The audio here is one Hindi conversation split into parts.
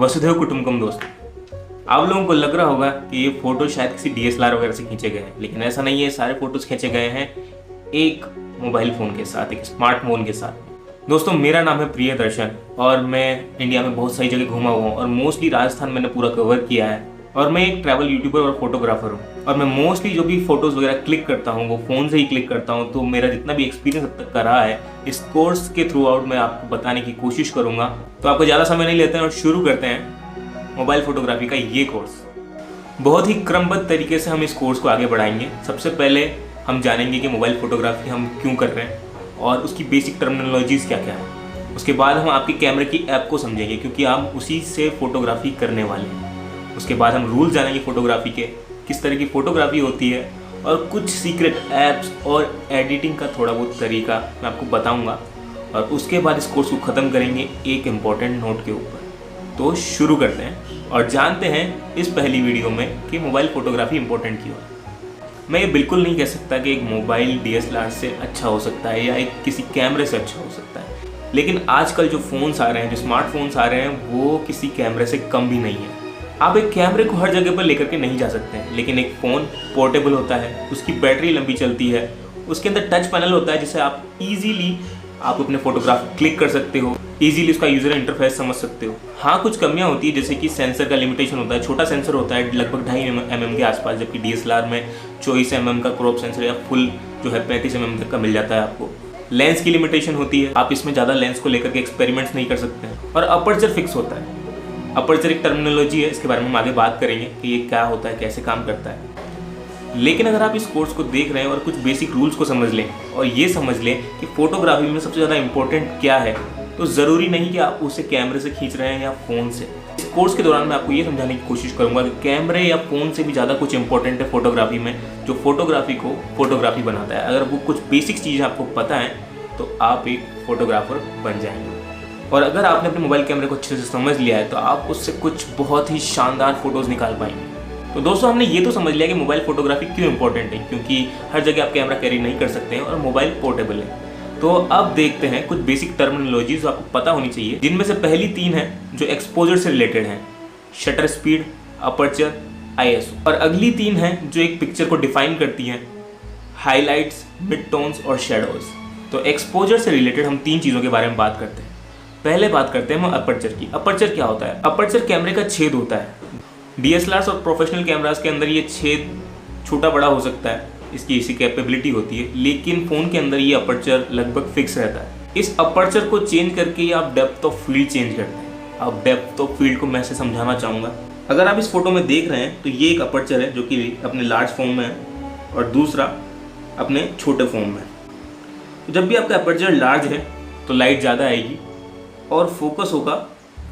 वसुधैव कुटुंबकम दोस्त। आप लोगों को लग रहा होगा कि ये फोटो शायद किसी डीएसएलआर वगैरह से खींचे गए हैं, लेकिन ऐसा नहीं है। सारे फोटोज खींचे गए हैं एक मोबाइल फ़ोन के साथ, एक स्मार्टफोन के साथ। दोस्तों, मेरा नाम है प्रियदर्शन और मैं इंडिया में बहुत सारी जगह घूमा हुआ हूँ और मोस्टली राजस्थान मैंने पूरा कवर किया है। और मैं एक ट्रैवल यूट्यूबर और फोटोग्राफर हूँ और मैं मोस्टली जो भी फोटोज़ वगैरह क्लिक करता हूँ वो फ़ोन से ही क्लिक करता हूँ। तो मेरा जितना भी एक्सपीरियंस अब तक का रहा है इस कोर्स के थ्रू आउट मैं आपको बताने की कोशिश करूँगा। तो आपको ज़्यादा समय नहीं लेते हैं और शुरू करते हैं मोबाइल फोटोग्राफी का ये कोर्स। बहुत ही क्रमबद्ध तरीके से हम इस कोर्स को आगे बढ़ाएंगे। सबसे पहले हम जानेंगे कि मोबाइल फोटोग्राफी हम क्यों कर रहे हैं और उसकी बेसिक टर्मिनोलॉजीज़ क्या क्या है। उसके बाद हम आपके कैमरे की ऐप को समझेंगे क्योंकि आप उसी से फोटोग्राफी करने वाले हैं। उसके बाद हम रूल जानेंगे फोटोग्राफी के, किस तरह की फोटोग्राफी होती है और कुछ सीक्रेट ऐप्स और एडिटिंग का थोड़ा बहुत तरीका मैं आपको बताऊंगा। और उसके बाद इस कोर्स को ख़त्म करेंगे एक इम्पॉर्टेंट नोट के ऊपर। तो शुरू करते हैं और जानते हैं इस पहली वीडियो में कि मोबाइल फोटोग्राफी इंपॉर्टेंट क्यों है। मैं ये बिल्कुल नहीं कह सकता कि एक मोबाइल डीएसएलआर से अच्छा हो सकता है या एक किसी कैमरे से अच्छा हो सकता है, लेकिन आजकल जो फ़ोन्स आ रहे हैं, जो स्मार्टफोन्स आ रहे हैं, वो किसी कैमरे से कम भी नहीं है। आप एक कैमरे को हर जगह पर लेकर के नहीं जा सकते हैं, लेकिन एक फ़ोन पोर्टेबल होता है, उसकी बैटरी लंबी चलती है, उसके अंदर टच पैनल होता है जिससे आप इजीली अपने फोटोग्राफ क्लिक कर सकते हो, इजीली उसका यूज़र इंटरफेस समझ सकते हो। हाँ, कुछ कमियां होती है जैसे कि सेंसर का लिमिटेशन होता है। छोटा सेंसर होता है लगभग 2.5 mm के आसपास, जबकि डीएसएलआर में 24 mm का क्रॉप सेंसर या फुल जो है 35 mm तक का मिल जाता है आपको। लेंस की लिमिटेशन होती है, आप इसमें ज़्यादा लेंस को लेकर के एक्सपेरिमेंट्स नहीं कर सकते हैं। और अपर्चर फिक्स होता है। अपर्चर एक टर्मिनोलॉजी है, इसके बारे में हम आगे बात करेंगे कि ये क्या होता है, कैसे काम करता है। लेकिन अगर आप इस कोर्स को देख रहे हैं और कुछ बेसिक रूल्स को समझ लें और ये समझ लें कि फोटोग्राफी में सबसे ज़्यादा इंपॉर्टेंट क्या है, तो ज़रूरी नहीं कि आप उसे कैमरे से खींच रहे हैं या फ़ोन से। इस कोर्स के दौरान मैं आपको ये समझाने की कोशिश करूँगा कि कैमरे या फ़ोन से भी ज़्यादा कुछ इंपॉर्टेंट है फोटोग्राफी में, जो फोटोग्राफी को फोटोग्राफी बनाता है। अगर वो कुछ बेसिक चीज़ें आपको पता है तो आप एक फोटोग्राफर बन जाएंगे। और अगर आपने अपने मोबाइल कैमरे को अच्छे से समझ लिया है तो आप उससे कुछ बहुत ही शानदार फोटोज़ निकाल पाएंगे। तो दोस्तों, हमने ये तो समझ लिया कि मोबाइल फोटोग्राफी क्यों इंपॉर्टेंट है, क्योंकि हर जगह आप कैमरा कैरी नहीं कर सकते हैं और मोबाइल पोर्टेबल है। तो अब देखते हैं कुछ बेसिक टर्मिनोलॉजी जो आपको पता होनी चाहिए, जिनमें से पहली 3 हैं जो एक्सपोजर से रिलेटेड हैं: शटर स्पीड, अपर्चर, आईएसओ। और अगली 3 हैं जो एक पिक्चर को डिफाइन करती हैं: हाईलाइट्स, मिड टोन्स और शेडोज। तो एक्सपोजर से रिलेटेड हम 3 चीज़ों के बारे में बात करते हैं। पहले बात करते हैं हम अपर्चर की। अपर्चर क्या होता है? अपर्चर कैमरे का छेद होता है। डीएसएलआर और प्रोफेशनल कैमरास के अंदर ये छेद छोटा बड़ा हो सकता है, इसकी ऐसी कैपेबिलिटी होती है, लेकिन फ़ोन के अंदर ये अपर्चर लगभग फिक्स रहता है। इस अपर्चर को चेंज करके आप डेप्थ ऑफ फील्ड चेंज करते हैं। अब डेप्थ ऑफ फील्ड को मैं ऐसे समझाना चाहूँगा। अगर आप इस फोटो में देख रहे हैं तो ये एक अपर्चर है जो कि अपने लार्ज फॉर्म में है और दूसरा अपने छोटे फॉर्म में है। तो जब भी आपका अपर्चर लार्ज है तो लाइट ज़्यादा आएगी और फोकस होगा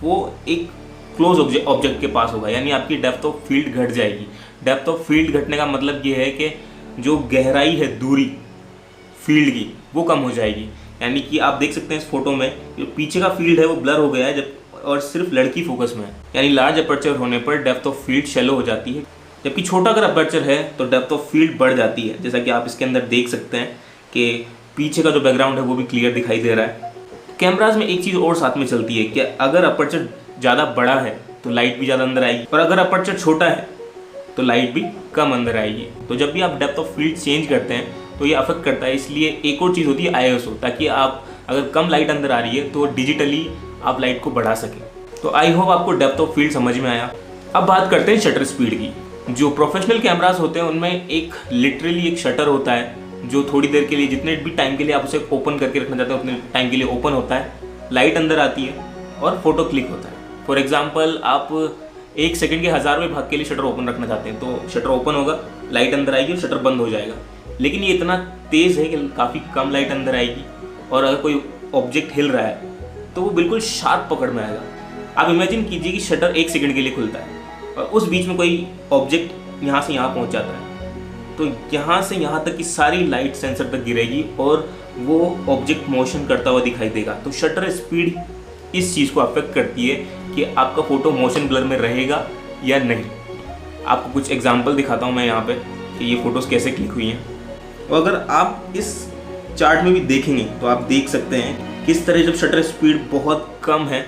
वो एक क्लोज ऑब्जेक्ट के पास होगा, यानी आपकी डेप्थ ऑफ फील्ड घट जाएगी। डेप्थ ऑफ फील्ड घटने का मतलब ये है कि जो गहराई है, दूरी फील्ड की, वो कम हो जाएगी। यानी कि आप देख सकते हैं इस फोटो में जो पीछे का फील्ड है वो ब्लर हो गया है जब और सिर्फ लड़की फोकस में है। यानी लार्ज अपर्चर होने पर डेप्थ ऑफ फील्ड शैलो हो जाती है, जबकि छोटा अगर अपर्चर है तो डेप्थ ऑफ फील्ड बढ़ जाती है। जैसा कि आप इसके अंदर देख सकते हैं कि पीछे का जो बैकग्राउंड है वो भी क्लियर दिखाई दे रहा है। कैमराज में एक चीज़ और साथ में चलती है कि अगर अपर्चर ज़्यादा बड़ा है तो लाइट भी ज़्यादा अंदर आएगी और अगर अपर्चर छोटा है तो लाइट भी कम अंदर आएगी। तो जब भी आप डेप्थ ऑफ फील्ड चेंज करते हैं तो ये अफेक्ट करता है। इसलिए एक और चीज़ होती है आईएसओ, ताकि आप अगर कम लाइट अंदर आ रही है तो डिजिटली आप लाइट को बढ़ा सकें। तो आई होप आपको डेप्थ ऑफ फील्ड समझ में आया। अब बात करते हैं शटर स्पीड की। जो प्रोफेशनल कैमरास होते हैं उनमें एक लिटरली एक शटर होता है जो थोड़ी देर के लिए, जितने भी टाइम के लिए आप उसे ओपन करके रखना चाहते हैं उतने टाइम के लिए ओपन होता है, लाइट अंदर आती है और फोटो क्लिक होता है। फॉर एग्जाम्पल, आप 1 सेकंड के 1000वें भाग के लिए शटर ओपन रखना चाहते हैं तो शटर ओपन होगा, लाइट अंदर आएगी और शटर बंद हो जाएगा। लेकिन ये इतना तेज़ है कि काफ़ी कम लाइट अंदर आएगी और अगर कोई ऑब्जेक्ट हिल रहा है तो वो बिल्कुल शार्प पकड़ में आएगा। आप इमेजिन कीजिए कि शटर 1 सेकंड के लिए खुलता है और उस बीच में कोई ऑब्जेक्ट यहाँ से यहाँ पहुँच जाता है तो यहाँ से यहाँ तक की सारी लाइट सेंसर तक गिरेगी और वो ऑब्जेक्ट मोशन करता हुआ दिखाई देगा। तो शटर स्पीड इस चीज़ को अफेक्ट करती है कि आपका फ़ोटो मोशन ब्लर में रहेगा या नहीं। आपको कुछ एग्जांपल दिखाता हूँ मैं यहाँ पे कि ये फ़ोटोज़ कैसे क्लिक हुई हैं। और अगर आप इस चार्ट में भी देखेंगे तो आप देख सकते हैं किस तरह जब शटर स्पीड बहुत कम है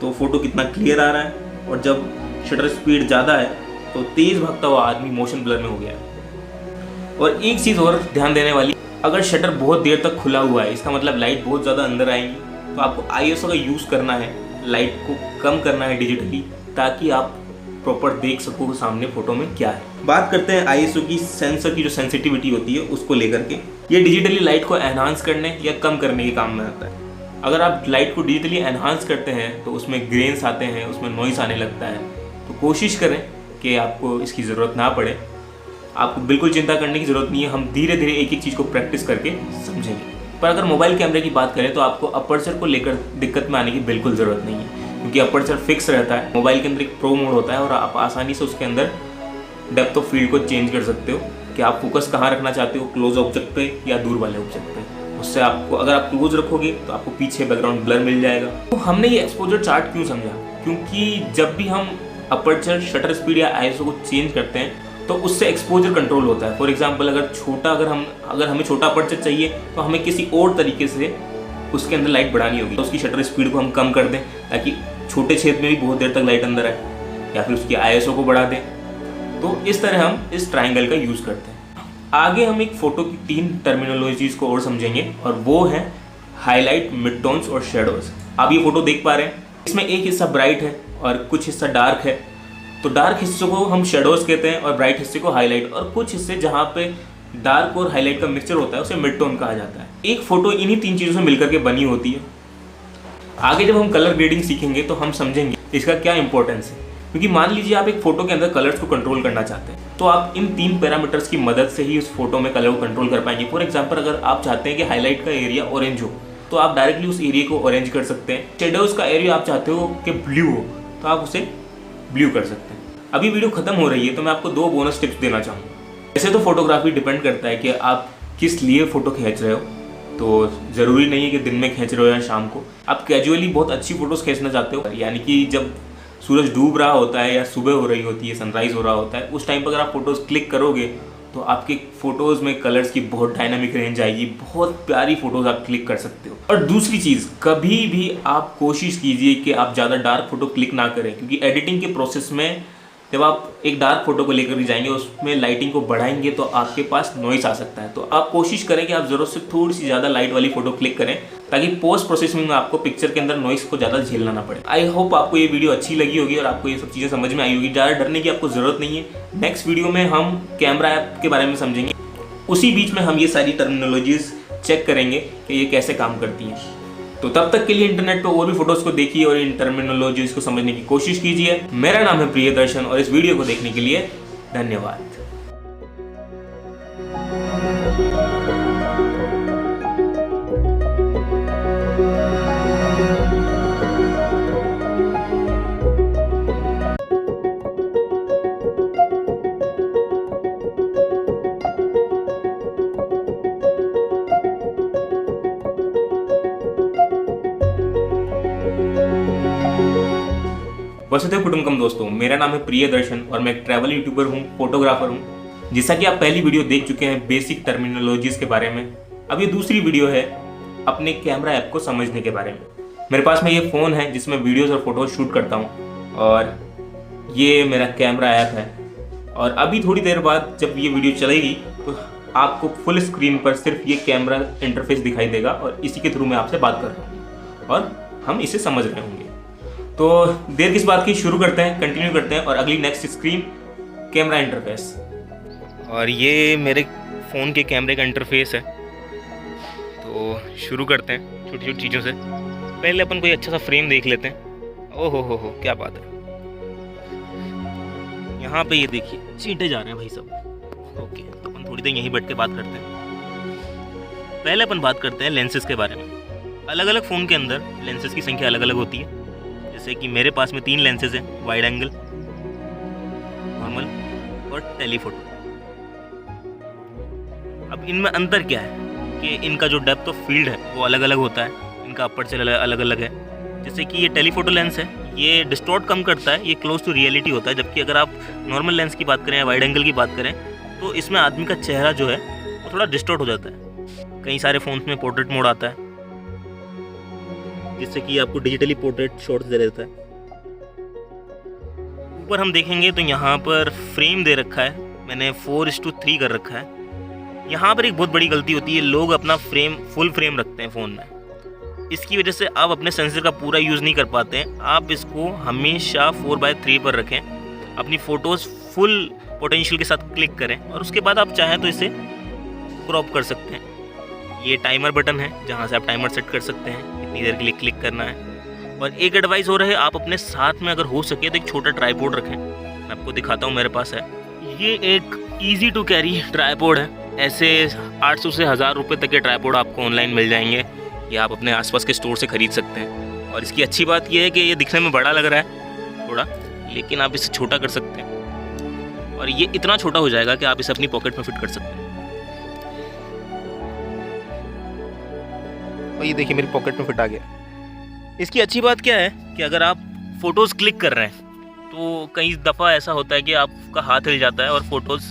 तो फ़ोटो कितना क्लियर आ रहा है और जब शटर स्पीड ज़्यादा है तो तेज़ भागता हुआ आदमी मोशन ब्लर में हो गया है। और एक चीज़ और ध्यान देने वाली, अगर शटर बहुत देर तक खुला हुआ है, इसका मतलब लाइट बहुत ज़्यादा अंदर आएंगी, तो आपको ISO का यूज़ करना है, लाइट को कम करना है डिजिटली, ताकि आप प्रॉपर देख सको सामने फोटो में क्या है। बात करते हैं ISO की, सेंसर की जो सेंसिटिविटी होती है उसको लेकर के। ये डिजिटली लाइट को एनहांस करने या कम करने के काम में आता है। अगर आप लाइट को डिजिटली एनहांस करते हैं तो उसमें ग्रेन्स आते हैं, उसमें नॉइस आने लगता है। तो कोशिश करें कि आपको इसकी ज़रूरत ना पड़े। आपको बिल्कुल चिंता करने की ज़रूरत नहीं है, हम धीरे धीरे एक एक चीज़ को प्रैक्टिस करके समझेंगे। पर अगर मोबाइल कैमरे की बात करें तो आपको अपर्चर को लेकर दिक्कत में आने की बिल्कुल ज़रूरत नहीं है, क्योंकि अपर्चर फिक्स रहता है। मोबाइल के अंदर एक प्रो मोड होता है और आप आसानी से उसके अंदर डेप्थ ऑफ फील्ड को चेंज कर सकते हो कि आप फोकस कहाँ रखना चाहते हो, क्लोज ऑब्जेक्ट पे या दूर वाले ऑब्जेक्ट पे। उससे आपको, अगर आप क्लोज रखोगे तो आपको पीछे बैकग्राउंड ब्लर मिल जाएगा। तो हमने ये एक्सपोजर चार्ट क्यों समझा, क्योंकि जब भी हम अपर्चर, शटर स्पीड या ISO को चेंज करते हैं तो उससे एक्सपोजर कंट्रोल होता है। फॉर एग्जांपल, अगर हमें छोटा अपर्चर चाहिए तो हमें किसी और तरीके से उसके अंदर लाइट बढ़ानी होगी, तो उसकी शटर स्पीड को हम कम कर दें ताकि छोटे छेद में भी बहुत देर तक लाइट अंदर आए, या फिर उसकी ISO को बढ़ा दें। तो इस तरह हम इस ट्राइंगल का यूज़ करते हैं। आगे हम एक फ़ोटो की 3 टर्मिनोलॉजीज़ को और समझेंगे, और वो है हाईलाइट, मिड टोन्स और शेडोज़। आप ये फ़ोटो देख पा रहे हैं, इसमें एक हिस्सा ब्राइट है और कुछ हिस्सा डार्क है। तो डार्क हिस्से को हम शेडोज़ कहते हैं और ब्राइट हिस्से को हाईलाइट, और कुछ हिस्से जहाँ पे डार्क और हाईलाइट का मिक्सचर होता है उसे मिड टोन कहा जाता है। एक फ़ोटो इन्हीं 3 चीज़ों से मिलकर के बनी होती है। आगे जब हम कलर ग्रेडिंग सीखेंगे तो हम समझेंगे इसका क्या इंपॉर्टेंस है, क्योंकि मान लीजिए आप एक फ़ोटो के अंदर कलर्स को कंट्रोल करना चाहते हैं, तो आप इन 3 पैरामीटर्स की मदद से ही उस फोटो में कलर को कंट्रोल कर पाएंगे। फॉर एग्जाम्पल, अगर आप चाहते हैं कि हाईलाइट का एरिया ऑरेंज हो तो आप डायरेक्टली उस एरिया को ऑरेंज कर सकते हैं। शेडोज़ का एरिया आप चाहते हो कि ब्लू हो तो आप उसे ब्लू कर सकते हैं। अभी वीडियो खत्म हो रही है तो मैं आपको 2 बोनस टिप्स देना चाहूँगा। वैसे तो फोटोग्राफी डिपेंड करता है कि आप किस लिए फ़ोटो खींच रहे हो, तो ज़रूरी नहीं है कि दिन में खींच रहे हो या शाम को। आप कैजुअली बहुत अच्छी फ़ोटोज़ खींचना चाहते हो, यानी कि जब सूरज डूब रहा होता है या सुबह हो रही होती है, सनराइज़ हो रहा होता है, उस टाइम पर अगर आप फ़ोटोज़ क्लिक करोगे तो आपके फ़ोटोज़ में कलर्स की बहुत डायनामिक रेंज आएगी, बहुत प्यारी फ़ोटोज़ आप क्लिक कर सकते हो। और दूसरी चीज़, कभी भी आप कोशिश कीजिए कि आप ज़्यादा डार्क फ़ोटो क्लिक ना करें, क्योंकि एडिटिंग के प्रोसेस में जब आप एक डार्क फोटो को लेकर जाएंगे, उसमें लाइटिंग को बढ़ाएंगे तो आपके पास नॉइस आ सकता है। तो आप कोशिश करें कि आप ज़रूरत से थोड़ी सी ज़्यादा लाइट वाली फ़ोटो क्लिक करें, ताकि पोस्ट प्रोसेसिंग में आपको पिक्चर के अंदर नॉइस को ज़्यादा झेलना ना पड़े। आई होप आपको ये वीडियो अच्छी लगी होगी और आपको ये सब चीज़ें समझ में आई होगी। ज़्यादा डरने की आपको ज़रूरत नहीं है। नेक्स्ट वीडियो में हम कैमरा ऐप के बारे में समझेंगे, उसी बीच में हम ये सारी टर्मिनोलॉजीज़ चेक करेंगे कि ये कैसे काम करती हैं। तो तब तक के लिए इंटरनेट पर और भी फोटोज़ को देखिए और इन टर्मिनोलॉजीज़ को समझने की कोशिश कीजिए। मेरा नाम है प्रियदर्शन और इस वीडियो को देखने के लिए धन्यवाद। वसुधैव कुटुंबकम दोस्तों, मेरा नाम है प्रियदर्शन और मैं एक ट्रैवल यूट्यूबर हूँ, फोटोग्राफर हूँ। जैसा कि आप पहली वीडियो देख चुके हैं बेसिक टर्मिनोलॉजीज़ के बारे में, अब ये दूसरी वीडियो है अपने कैमरा ऐप को समझने के बारे में। मेरे पास में ये फ़ोन है जिसमें वीडियोज़ और फोटोज़ शूट करता हूँ, और ये मेरा कैमरा ऐप है। और अभी थोड़ी देर बाद जब ये वीडियो चलेगी तो आपको फुल स्क्रीन पर सिर्फ ये कैमरा इंटरफेस दिखाई देगा और इसी के थ्रू मैं आपसे बात कर रहा हूँ और हम इसे समझ रहे होंगे। तो देर किस बात की, शुरू करते हैं, कंटिन्यू करते हैं। और अगली नेक्स्ट स्क्रीन कैमरा इंटरफेस, और ये मेरे फ़ोन के कैमरे का इंटरफेस है। तो शुरू करते हैं छोटी छोटी चीज़ों से। पहले अपन कोई अच्छा सा फ्रेम देख लेते हैं। ओहो हो क्या बात है, यहाँ पे ये देखिए चींटे जा रहे हैं भाई सब। ओके, तो अपन थोड़ी देर यहीं बैठ के बात करते हैं। पहले अपन बात करते हैं लेंसेज के बारे में। अलग अलग फ़ोन के अंदर लेंसेज की संख्या अलग अलग होती है। जैसे कि मेरे पास में 3 लेंसेज हैं, वाइड एंगल, नॉर्मल और टेलीफोटो। अब इनमें अंतर क्या है कि इनका जो डेप्थ ऑफ फील्ड है वो अलग अलग होता है, इनका अपर्चर अलग अलग है। जैसे कि ये टेलीफोटो लेंस है, ये डिस्टॉर्ट कम करता है, ये क्लोज टू रियलिटी होता है। जबकि अगर आप नॉर्मल लेंस की बात करें या वाइड एंगल की बात करें तो इसमें आदमी का चेहरा जो है वो थोड़ा डिस्टॉर्ट हो जाता है। कई सारे फ़ोन्स में पोर्ट्रेट मोड आता है जिससे कि आपको डिजिटली पोर्ट्रेट शॉट्स दे देता है। ऊपर हम देखेंगे तो यहाँ पर फ्रेम दे रखा है, मैंने 4:3 कर रखा है। यहाँ पर एक बहुत बड़ी गलती होती है, लोग अपना फ्रेम फुल फ्रेम रखते हैं फ़ोन में। इसकी वजह से आप अपने सेंसर का पूरा यूज़ नहीं कर पाते हैं। आप इसको हमेशा 4:3 पर रखें, अपनी फ़ोटोज़ फुल पोटेंशियल के साथ क्लिक करें और उसके बाद आप चाहें तो इसे क्रॉप कर सकते हैं। ये टाइमर बटन है जहाँ से आप टाइमर सेट कर सकते हैं, कितनी देर के लिए क्लिक करना है। और एक एडवाइस हो रहा है, आप अपने साथ में अगर हो सके तो एक छोटा ट्राइपॉड रखें। मैं आपको दिखाता हूँ, मेरे पास है। ये एक ईजी टू कैरी ट्राइपॉड है। ऐसे 800 से 1000 रुपये तक के ट्राइपॉड आपको ऑनलाइन मिल जाएंगे या आप अपने आसपास के स्टोर से ख़रीद सकते हैं। और इसकी अच्छी बात यह है कि ये दिखने में बड़ा लग रहा है थोड़ा, लेकिन आप इसे छोटा कर सकते हैं और ये इतना छोटा हो जाएगा कि आप इसे अपनी पॉकेट में फिट कर सकते हैं। और ये देखिए मेरी पॉकेट में फिट आ गया। इसकी अच्छी बात क्या है कि अगर आप फ़ोटोज़ क्लिक कर रहे हैं तो कई दफ़ा ऐसा होता है कि आपका हाथ हिल जाता है और फ़ोटोज़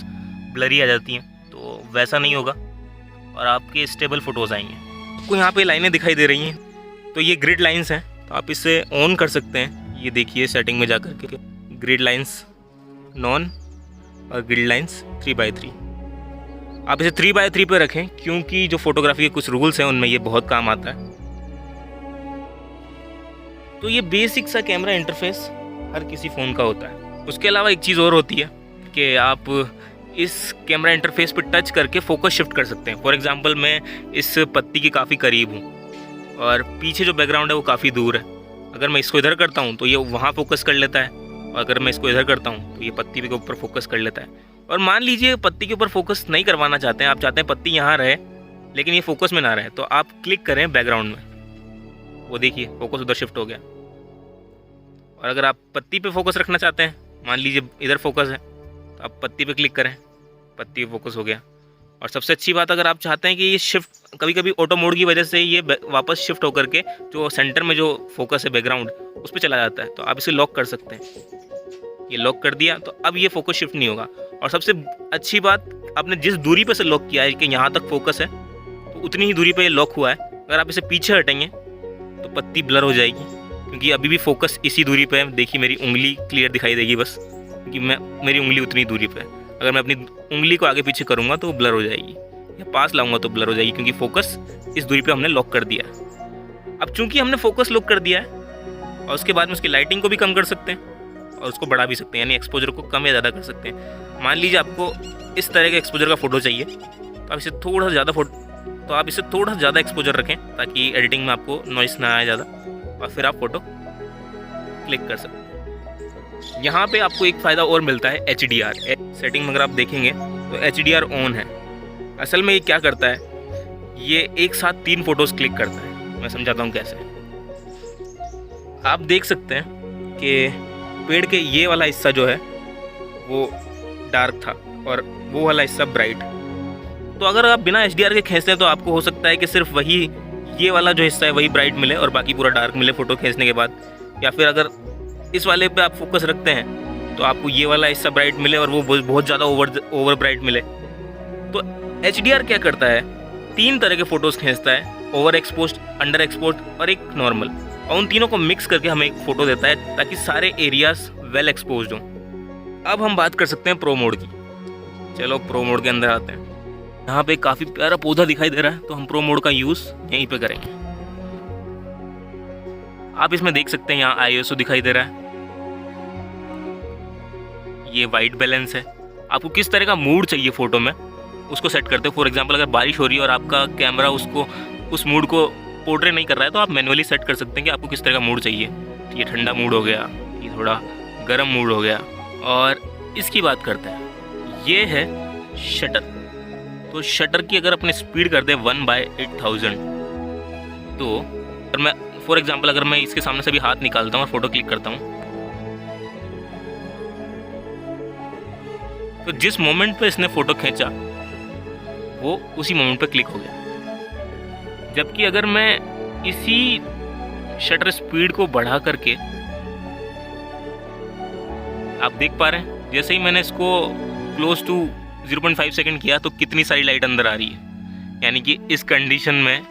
ब्लरी आ जाती हैं, तो वैसा नहीं होगा और आपके स्टेबल फ़ोटोज़ आएंगे। आपको यहाँ पे लाइनें दिखाई दे रही हैं, तो ये ग्रिड लाइंस हैं, तो आप इसे ऑन कर सकते हैं। ये देखिए सेटिंग में जाकर के ग्रिड लाइंस नॉन और ग्रिड लाइंस 3:3। आप इसे 3:3 पे रखें क्योंकि जो फोटोग्राफी के कुछ रूल्स हैं उनमें ये बहुत काम आता है। तो ये बेसिक सा कैमरा इंटरफेस हर किसी फ़ोन का होता है। उसके अलावा एक चीज़ और होती है कि आप इस कैमरा इंटरफेस पर टच करके फोकस शिफ्ट कर सकते हैं। फॉर एग्जांपल मैं इस पत्ती के काफ़ी करीब हूँ और पीछे जो बैकग्राउंड है वो काफ़ी दूर है। अगर मैं इसको इधर करता हूँ तो ये वहाँ फोकस कर लेता है और अगर मैं इसको इधर करता हूँ तो ये पत्ती के ऊपर फोकस कर लेता है। और मान लीजिए पत्ती के ऊपर फोकस नहीं करवाना चाहते हैं, आप चाहते हैं पत्ती यहाँ रहे लेकिन ये फोकस में ना रहे, तो आप क्लिक करें बैकग्राउंड में, वो देखिए फोकस उधर शिफ्ट हो गया। और अगर आप पत्ती पे फोकस रखना चाहते हैं, मान लीजिए इधर फोकस है तो आप पत्ती पे क्लिक करें, पत्ती पे फोकस हो गया। और सबसे अच्छी बात, अगर आप चाहते हैं कि ये शिफ्ट कभी कभी ऑटो मोड की वजह से ये वापस शिफ्ट होकर के जो सेंटर में जो फोकस है बैकग्राउंड उस पर चला जाता है, तो आप इसे लॉक कर सकते हैं। ये लॉक कर दिया तो अब ये फोकस शिफ्ट नहीं होगा। और सबसे अच्छी बात, आपने जिस दूरी पे से लॉक किया है कि यहाँ तक फोकस है तो उतनी ही दूरी पे ये लॉक हुआ है। अगर आप इसे पीछे हटेंगे तो पत्ती ब्लर हो जाएगी क्योंकि अभी भी फोकस इसी दूरी पे है। देखिए मेरी उंगली क्लियर दिखाई देगी बस, क्योंकि मेरी उंगली उतनी दूरी पे है। अगर मैं अपनी उंगली को आगे पीछे करूँगा तो ब्लर हो जाएगी, या पास लाऊंगा तो ब्लर हो जाएगी क्योंकि फोकस इस दूरी पर हमने लॉक कर दिया है। अब चूँकि हमने फोकस लॉक कर दिया है और उसके बाद में उसकी लाइटिंग को भी कम कर सकते हैं और उसको बढ़ा भी सकते हैं, यानी एक्सपोजर को कम या ज़्यादा कर सकते हैं। मान लीजिए आपको इस तरह के एक्सपोजर का फ़ोटो चाहिए तो आप इसे थोड़ा सा ज़्यादा एक्सपोजर रखें ताकि एडिटिंग में आपको नॉइस ना आए ज़्यादा, और फिर आप फ़ोटो क्लिक कर सकते हैं। यहाँ पे आपको एक फ़ायदा और मिलता है, HDR सेटिंग में अगर आप देखेंगे तो HDR ऑन है। असल में ये क्या करता है, ये एक साथ 3 फ़ोटोज़ क्लिक करता है। मैं समझाता हूँ कैसे। आप देख सकते हैं कि पेड़ के ये वाला हिस्सा जो है वो डार्क था और वो वाला हिस्सा ब्राइट। तो अगर आप बिना HDR के खींचते हैं तो आपको हो सकता है कि सिर्फ वही ये वाला जो हिस्सा है वही ब्राइट मिले और बाकी पूरा डार्क मिले फ़ोटो खींचने के बाद। या फिर अगर इस वाले पे आप फोकस रखते हैं तो आपको ये वाला हिस्सा ब्राइट मिले और वो बहुत ज़्यादा ओवर ब्राइट मिले। तो HDR क्या करता है, 3 तरह के फ़ोटोज़ खींचता है, ओवर एक्सपोज, अंडर एक्सपोज और एक नॉर्मल, और उन तीनों को मिक्स करके हमें एक फ़ोटो देता है ताकि सारे एरियाज वेल एक्सपोज्ड हों। अब हम बात कर सकते हैं प्रो मोड की। चलो प्रो मोड के अंदर आते हैं। यहाँ पे काफ़ी प्यारा पौधा दिखाई दे रहा है तो हम प्रो मोड का यूज़ यहीं पे करेंगे। आप इसमें देख सकते हैं यहाँ ISO दिखाई दे रहा है, ये वाइट बैलेंस है। आपको किस तरह का मूड चाहिए फ़ोटो में उसको सेट करते हो। फॉर एग्जांपल अगर बारिश हो रही है और आपका कैमरा उस मूड को पोर्ट्रे नहीं कर रहा है तो आप मैनुअली सेट कर सकते हैं कि आपको किस तरह का मूड चाहिए। ये ठंडा मूड हो गया, ये थोड़ा गर्म मूड हो गया। और इसकी बात करते हैं, ये है शटर। तो शटर की अगर अपने स्पीड कर दें 1/8000, तो अगर मैं फॉर एग्जांपल अगर मैं इसके सामने से भी हाथ निकालता हूँ और फोटो क्लिक करता हूँ तो जिस मोमेंट पे इसने फ़ोटो खींचा वो उसी मोमेंट पे क्लिक हो गया। जबकि अगर मैं इसी शटर स्पीड को बढ़ा करके, आप देख पा रहे हैं जैसे ही मैंने इसको क्लोज टू 0.5 सेकंड किया तो कितनी सारी लाइट अंदर आ रही है। यानी कि इस कंडीशन में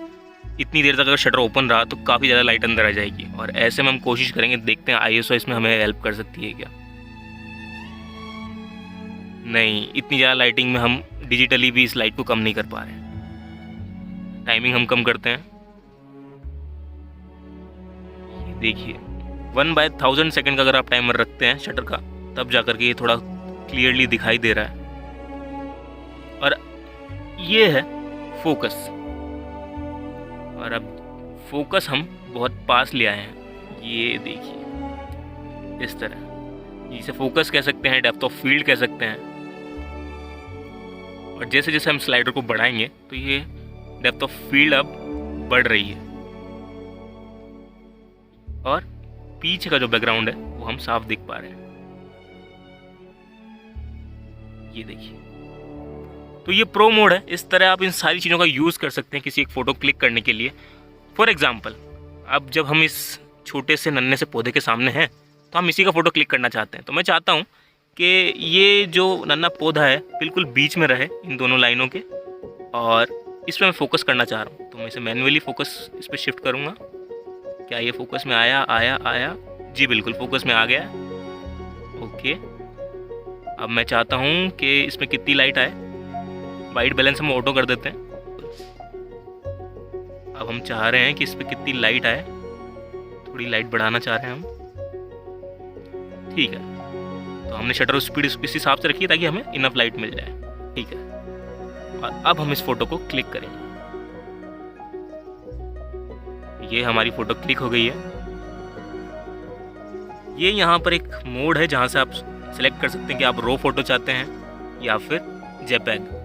इतनी देर तक अगर शटर ओपन रहा तो काफ़ी ज़्यादा लाइट अंदर आ जाएगी। और ऐसे में हम कोशिश करेंगे, देखते हैं ISO इसमें हमें हेल्प कर सकती है क्या। नहीं, इतनी ज़्यादा लाइटिंग में हम डिजिटली भी इस लाइट को कम नहीं कर पा रहे हैं। टाइमिंग हम कम करते हैं, ये देखिए 1/1000 सेकंड का अगर आप टाइमर रखते हैं शटर का, तब जाकर के ये थोड़ा क्लियरली दिखाई दे रहा है। और ये है फोकस, और अब फोकस हम बहुत पास ले आए हैं, ये देखिए इस तरह, जिसे फोकस कह सकते हैं, डेप्थ ऑफ फील्ड कह सकते हैं। और जैसे जैसे हम स्लाइडर को बढ़ाएंगे तो ये डेप्थ ऑफ फील्ड अब बढ़ रही है, और पीछे का जो बैकग्राउंड है वो हम साफ देख पा रहे हैं, ये देखिए। तो ये प्रो मोड है। इस तरह आप इन सारी चीज़ों का यूज़ कर सकते हैं किसी एक फ़ोटो क्लिक करने के लिए। फॉर एग्जाम्पल, अब जब हम इस छोटे से नन्हे से पौधे के सामने हैं तो हम इसी का फ़ोटो क्लिक करना चाहते हैं, तो मैं चाहता हूँ कि ये जो नन्हा पौधा है बिल्कुल बीच में रहे इन दोनों लाइनों के, और इस पर मैं फोकस करना चाह रहा हूँ। तो मैं इसे मैन्युअली फोकस इस पर शिफ्ट करूँगा। क्या ये फोकस में आया? जी बिल्कुल फोकस में आ गया। ओके, अब मैं चाहता हूँ कि इसमें कितनी लाइट आए। वाइट बैलेंस हम ऑटो कर देते हैं। अब हम चाह रहे हैं कि इस पर कितनी लाइट आए, थोड़ी लाइट बढ़ाना चाह रहे हैं हम, ठीक है। तो हमने शटर स्पीड इस हिसाब से रखी है ताकि हमें इनफ लाइट मिल जाए, ठीक है। और अब हम इस फोटो को क्लिक करेंगे। ये हमारी फ़ोटो क्लिक हो गई है। ये यहाँ पर एक मोड है जहाँ से आप सेलेक्ट कर सकते हैं कि आप रो फोटो चाहते हैं या फिर जेपीईजी।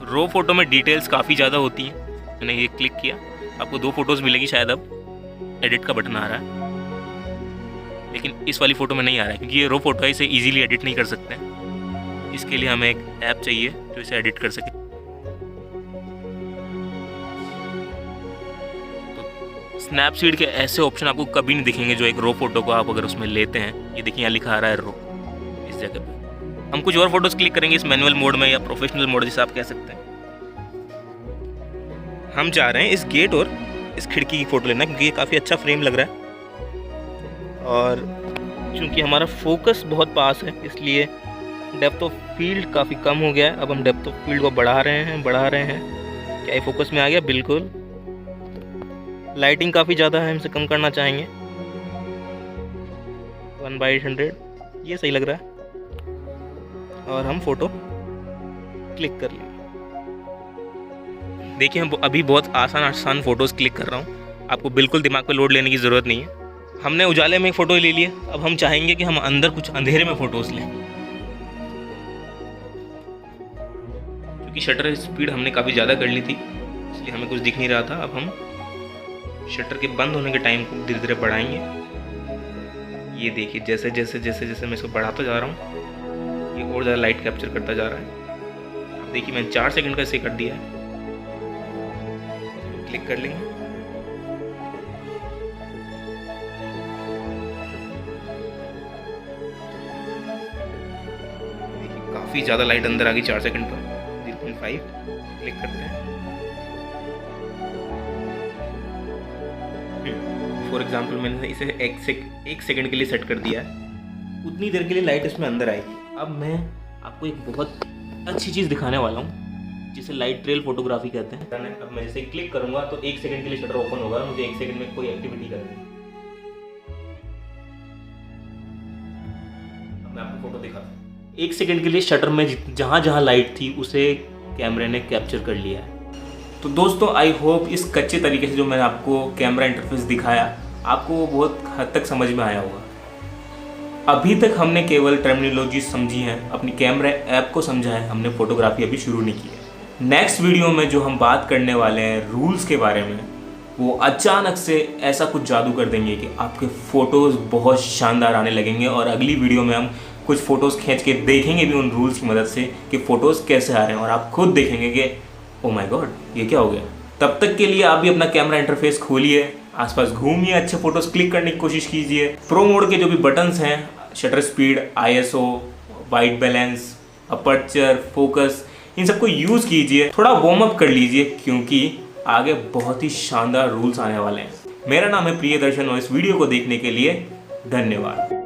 रो फोटो में डिटेल्स काफ़ी ज़्यादा होती हैं। मैंने ये क्लिक किया, आपको 2 फोटोज़ मिलेगी शायद। अब एडिट का बटन आ रहा है, लेकिन इस वाली फ़ोटो में नहीं आ रहा है क्योंकि ये रो फोटो है, इसे ईजिली एडिट नहीं कर सकते हैं। इसके लिए हमें एक ऐप चाहिए जो इसे एडिट कर सके। स्नैपसीड के ऐसे ऑप्शन आपको कभी नहीं दिखेंगे जो एक रो फोटो को आप अगर उसमें लेते हैं। ये देखिए यहाँ लिखा आ रहा है रो, इस जगह पे। हम कुछ और फोटोज क्लिक करेंगे इस मैनुअल मोड में या प्रोफेशनल मोड जिसे आप कह सकते हैं। हम चाह रहे हैं इस गेट और इस खिड़की की फ़ोटो लेना क्योंकि ये काफ़ी अच्छा फ्रेम लग रहा है, और चूँकि हमारा फोकस बहुत पास है इसलिए डेप्थ ऑफ फील्ड काफ़ी कम हो गया है। अब हम डेप्थ ऑफ फील्ड को बढ़ा रहे हैं। क्या ये फोकस में आ गया? बिल्कुल। लाइटिंग काफ़ी ज़्यादा है, हम इसे कम करना चाहेंगे। 1/100 ये सही लग रहा है, और हम फ़ोटो क्लिक कर लेंगे। देखिए हम अभी बहुत आसान फ़ोटोज़ क्लिक कर रहा हूँ। आपको बिल्कुल दिमाग पे लोड लेने की ज़रूरत नहीं है। हमने उजाले में एक फ़ोटो ले लिए, अब हम चाहेंगे कि हम अंदर कुछ अंधेरे में फ़ोटोज़ लें। क्योंकि शटर स्पीड हमने काफ़ी ज़्यादा कर ली थी इसलिए हमें कुछ दिख नहीं रहा था। अब हम शटर के बंद होने के टाइम को धीरे धीरे बढ़ाएंगे। ये देखिए जैसे जैसे मैं इसको बढ़ाता जा रहा हूँ ये और ज़्यादा लाइट कैप्चर करता जा रहा है। अब देखिए मैंने 4 सेकंड का इसे कर दिया है। क्लिक कर लेंगे। देखिए काफ़ी ज़्यादा लाइट अंदर आ गई 4 सेकंड पर। 0.5 क्लिक करते हैं। फॉर एग्जाम्पल मैंने इसे 1 सेकंड के लिए सेट कर दिया है। उतनी देर के लिए लाइट इसमें अंदर आएगी। अब मैं आपको एक बहुत अच्छी चीज़ दिखाने वाला हूँ जिसे लाइट ट्रेल फोटोग्राफी कहते हैं। अब मैं जैसे क्लिक करूँगा तो 1 सेकंड के लिए शटर ओपन होगा। मुझे 1 सेकंड में कोई एक्टिविटी करनी है। अब मैं आपको फोटो दिखाता हूँ। 1 सेकंड के लिए शटर में जहाँ जहाँ लाइट थी उसे कैमरे ने कैप्चर कर लिया है। तो दोस्तों आई होप इस कच्चे तरीके से जो मैंने आपको कैमरा इंटरफेस दिखाया आपको वो बहुत हद तक समझ में आया होगा। अभी तक हमने केवल टर्मिनोलॉजी समझी है, अपनी कैमरा ऐप को समझा है, हमने फोटोग्राफी अभी शुरू नहीं की है। नेक्स्ट वीडियो में जो हम बात करने वाले हैं रूल्स के बारे में, वो अचानक से ऐसा कुछ जादू कर देंगे कि आपके फ़ोटोज़ बहुत शानदार आने लगेंगे। और अगली वीडियो में हम कुछ फ़ोटोज़ खींच के देखेंगे भी उन रूल्स की मदद से कि फ़ोटोज़ कैसे आ रहे हैं, और आप खुद देखेंगे कि ओ माय गॉड ये क्या हो गया। तब तक के लिए आप भी अपना कैमरा इंटरफेस खोलिए, आसपास घूमिए, अच्छे फ़ोटोज़ क्लिक करने की कोशिश कीजिए। प्रो मोड के जो भी बटन्स हैं, shutter speed, ISO, white balance, aperture, focus, इन सबको यूज़ कीजिए। थोड़ा वार्म अप कर लीजिए क्योंकि आगे बहुत ही शानदार रूल्स आने वाले हैं। मेरा नाम है प्रियदर्शन और इस वीडियो को देखने के लिए धन्यवाद।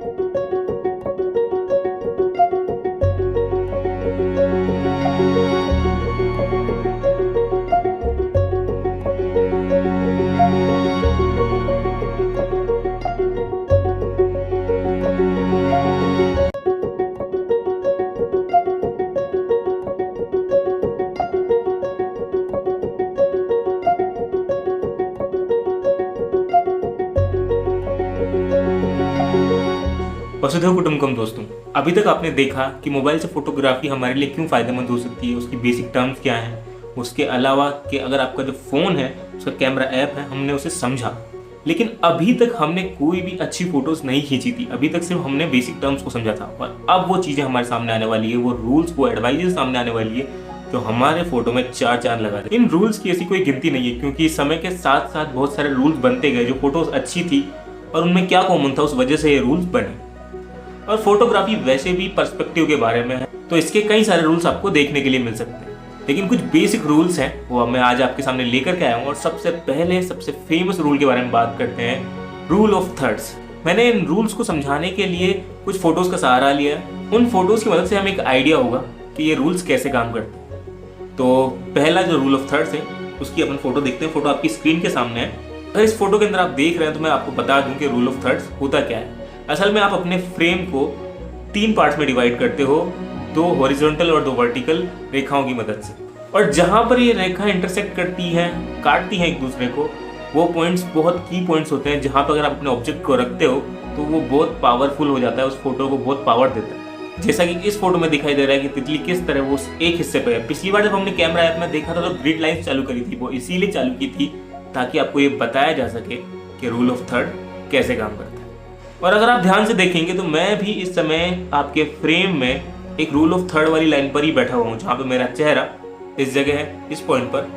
वसुधैव कुटुंबकम दोस्तों, अभी तक आपने देखा कि मोबाइल से फोटोग्राफी हमारे लिए क्यों फायदेमंद हो सकती है, उसकी बेसिक टर्म्स क्या हैं, उसके अलावा कि अगर आपका जो फ़ोन है उसका कैमरा ऐप है, हमने उसे समझा। लेकिन अभी तक हमने कोई भी अच्छी फोटोज़ नहीं खींची थी, अभी तक सिर्फ हमने बेसिक टर्म्स को समझा था। और अब वो चीज़ें हमारे सामने आने वाली है, वो रूल्स, वो एडवाइजेस सामने आने वाली है जो हमारे फोटो में चार चांद लगा दे। इन रूल्स की ऐसी कोई गिनती नहीं है, क्योंकि समय के साथ साथ बहुत सारे रूल्स बनते गए। जो फोटोज़ अच्छी थी और उनमें क्या कॉमन था, उस वजह से ये रूल्स बने। और फोटोग्राफी वैसे भी पर्सपेक्टिव के बारे में है, तो इसके कई सारे रूल्स आपको देखने के लिए मिल सकते हैं। लेकिन कुछ बेसिक रूल्स हैं, वो मैं आज आपके सामने लेकर के आया हूँ। और सबसे पहले सबसे फेमस रूल के बारे में बात करते हैं, रूल ऑफ थर्ड्स। मैंने इन रूल्स को समझाने के लिए कुछ फोटोज़ का सहारा लिया है। उन फोटोज़ की मदद से हमें एक आइडिया होगा कि ये रूल्स कैसे काम करते हैं। तो पहला जो रूल ऑफ थर्ड्स है, उसकी अपन फोटो देखते हैं। फोटो आपकी स्क्रीन के सामने है। अगर इस फोटो के अंदर आप देख रहे हैं तो मैं आपको बता दूं कि रूल ऑफ थर्ड्स होता क्या है। असल में आप अपने फ्रेम को 3 पार्ट्स में डिवाइड करते हो, 2 हॉरिजॉन्टल और 2 वर्टिकल रेखाओं की मदद से। और जहां पर ये रेखा इंटरसेक्ट करती है, काटती हैं एक दूसरे को, वो पॉइंट्स बहुत की पॉइंट्स होते हैं, जहां पर अगर आप अपने ऑब्जेक्ट को रखते हो तो वो बहुत पावरफुल हो जाता है, उस फोटो को बहुत पावर देता है। जैसा कि इस फोटो में दिखाई दे रहा है कि तितली किस तरह वो एक हिस्से पे है। पिछली बार जब हमने कैमरा ऐप में देखा था तो ग्रिड लाइंस चालू करी थी, वो इसीलिए चालू की थी ताकि आपको ये बताया जा सके कि रूल ऑफ थर्ड कैसे काम करता है। और अगर आप ध्यान से देखेंगे तो मैं भी इस समय आपके फ्रेम में एक रूल ऑफ थर्ड वाली लाइन पर ही बैठा हुआ हूँ, जहाँ पे मेरा चेहरा इस जगह है, इस पॉइंट पर,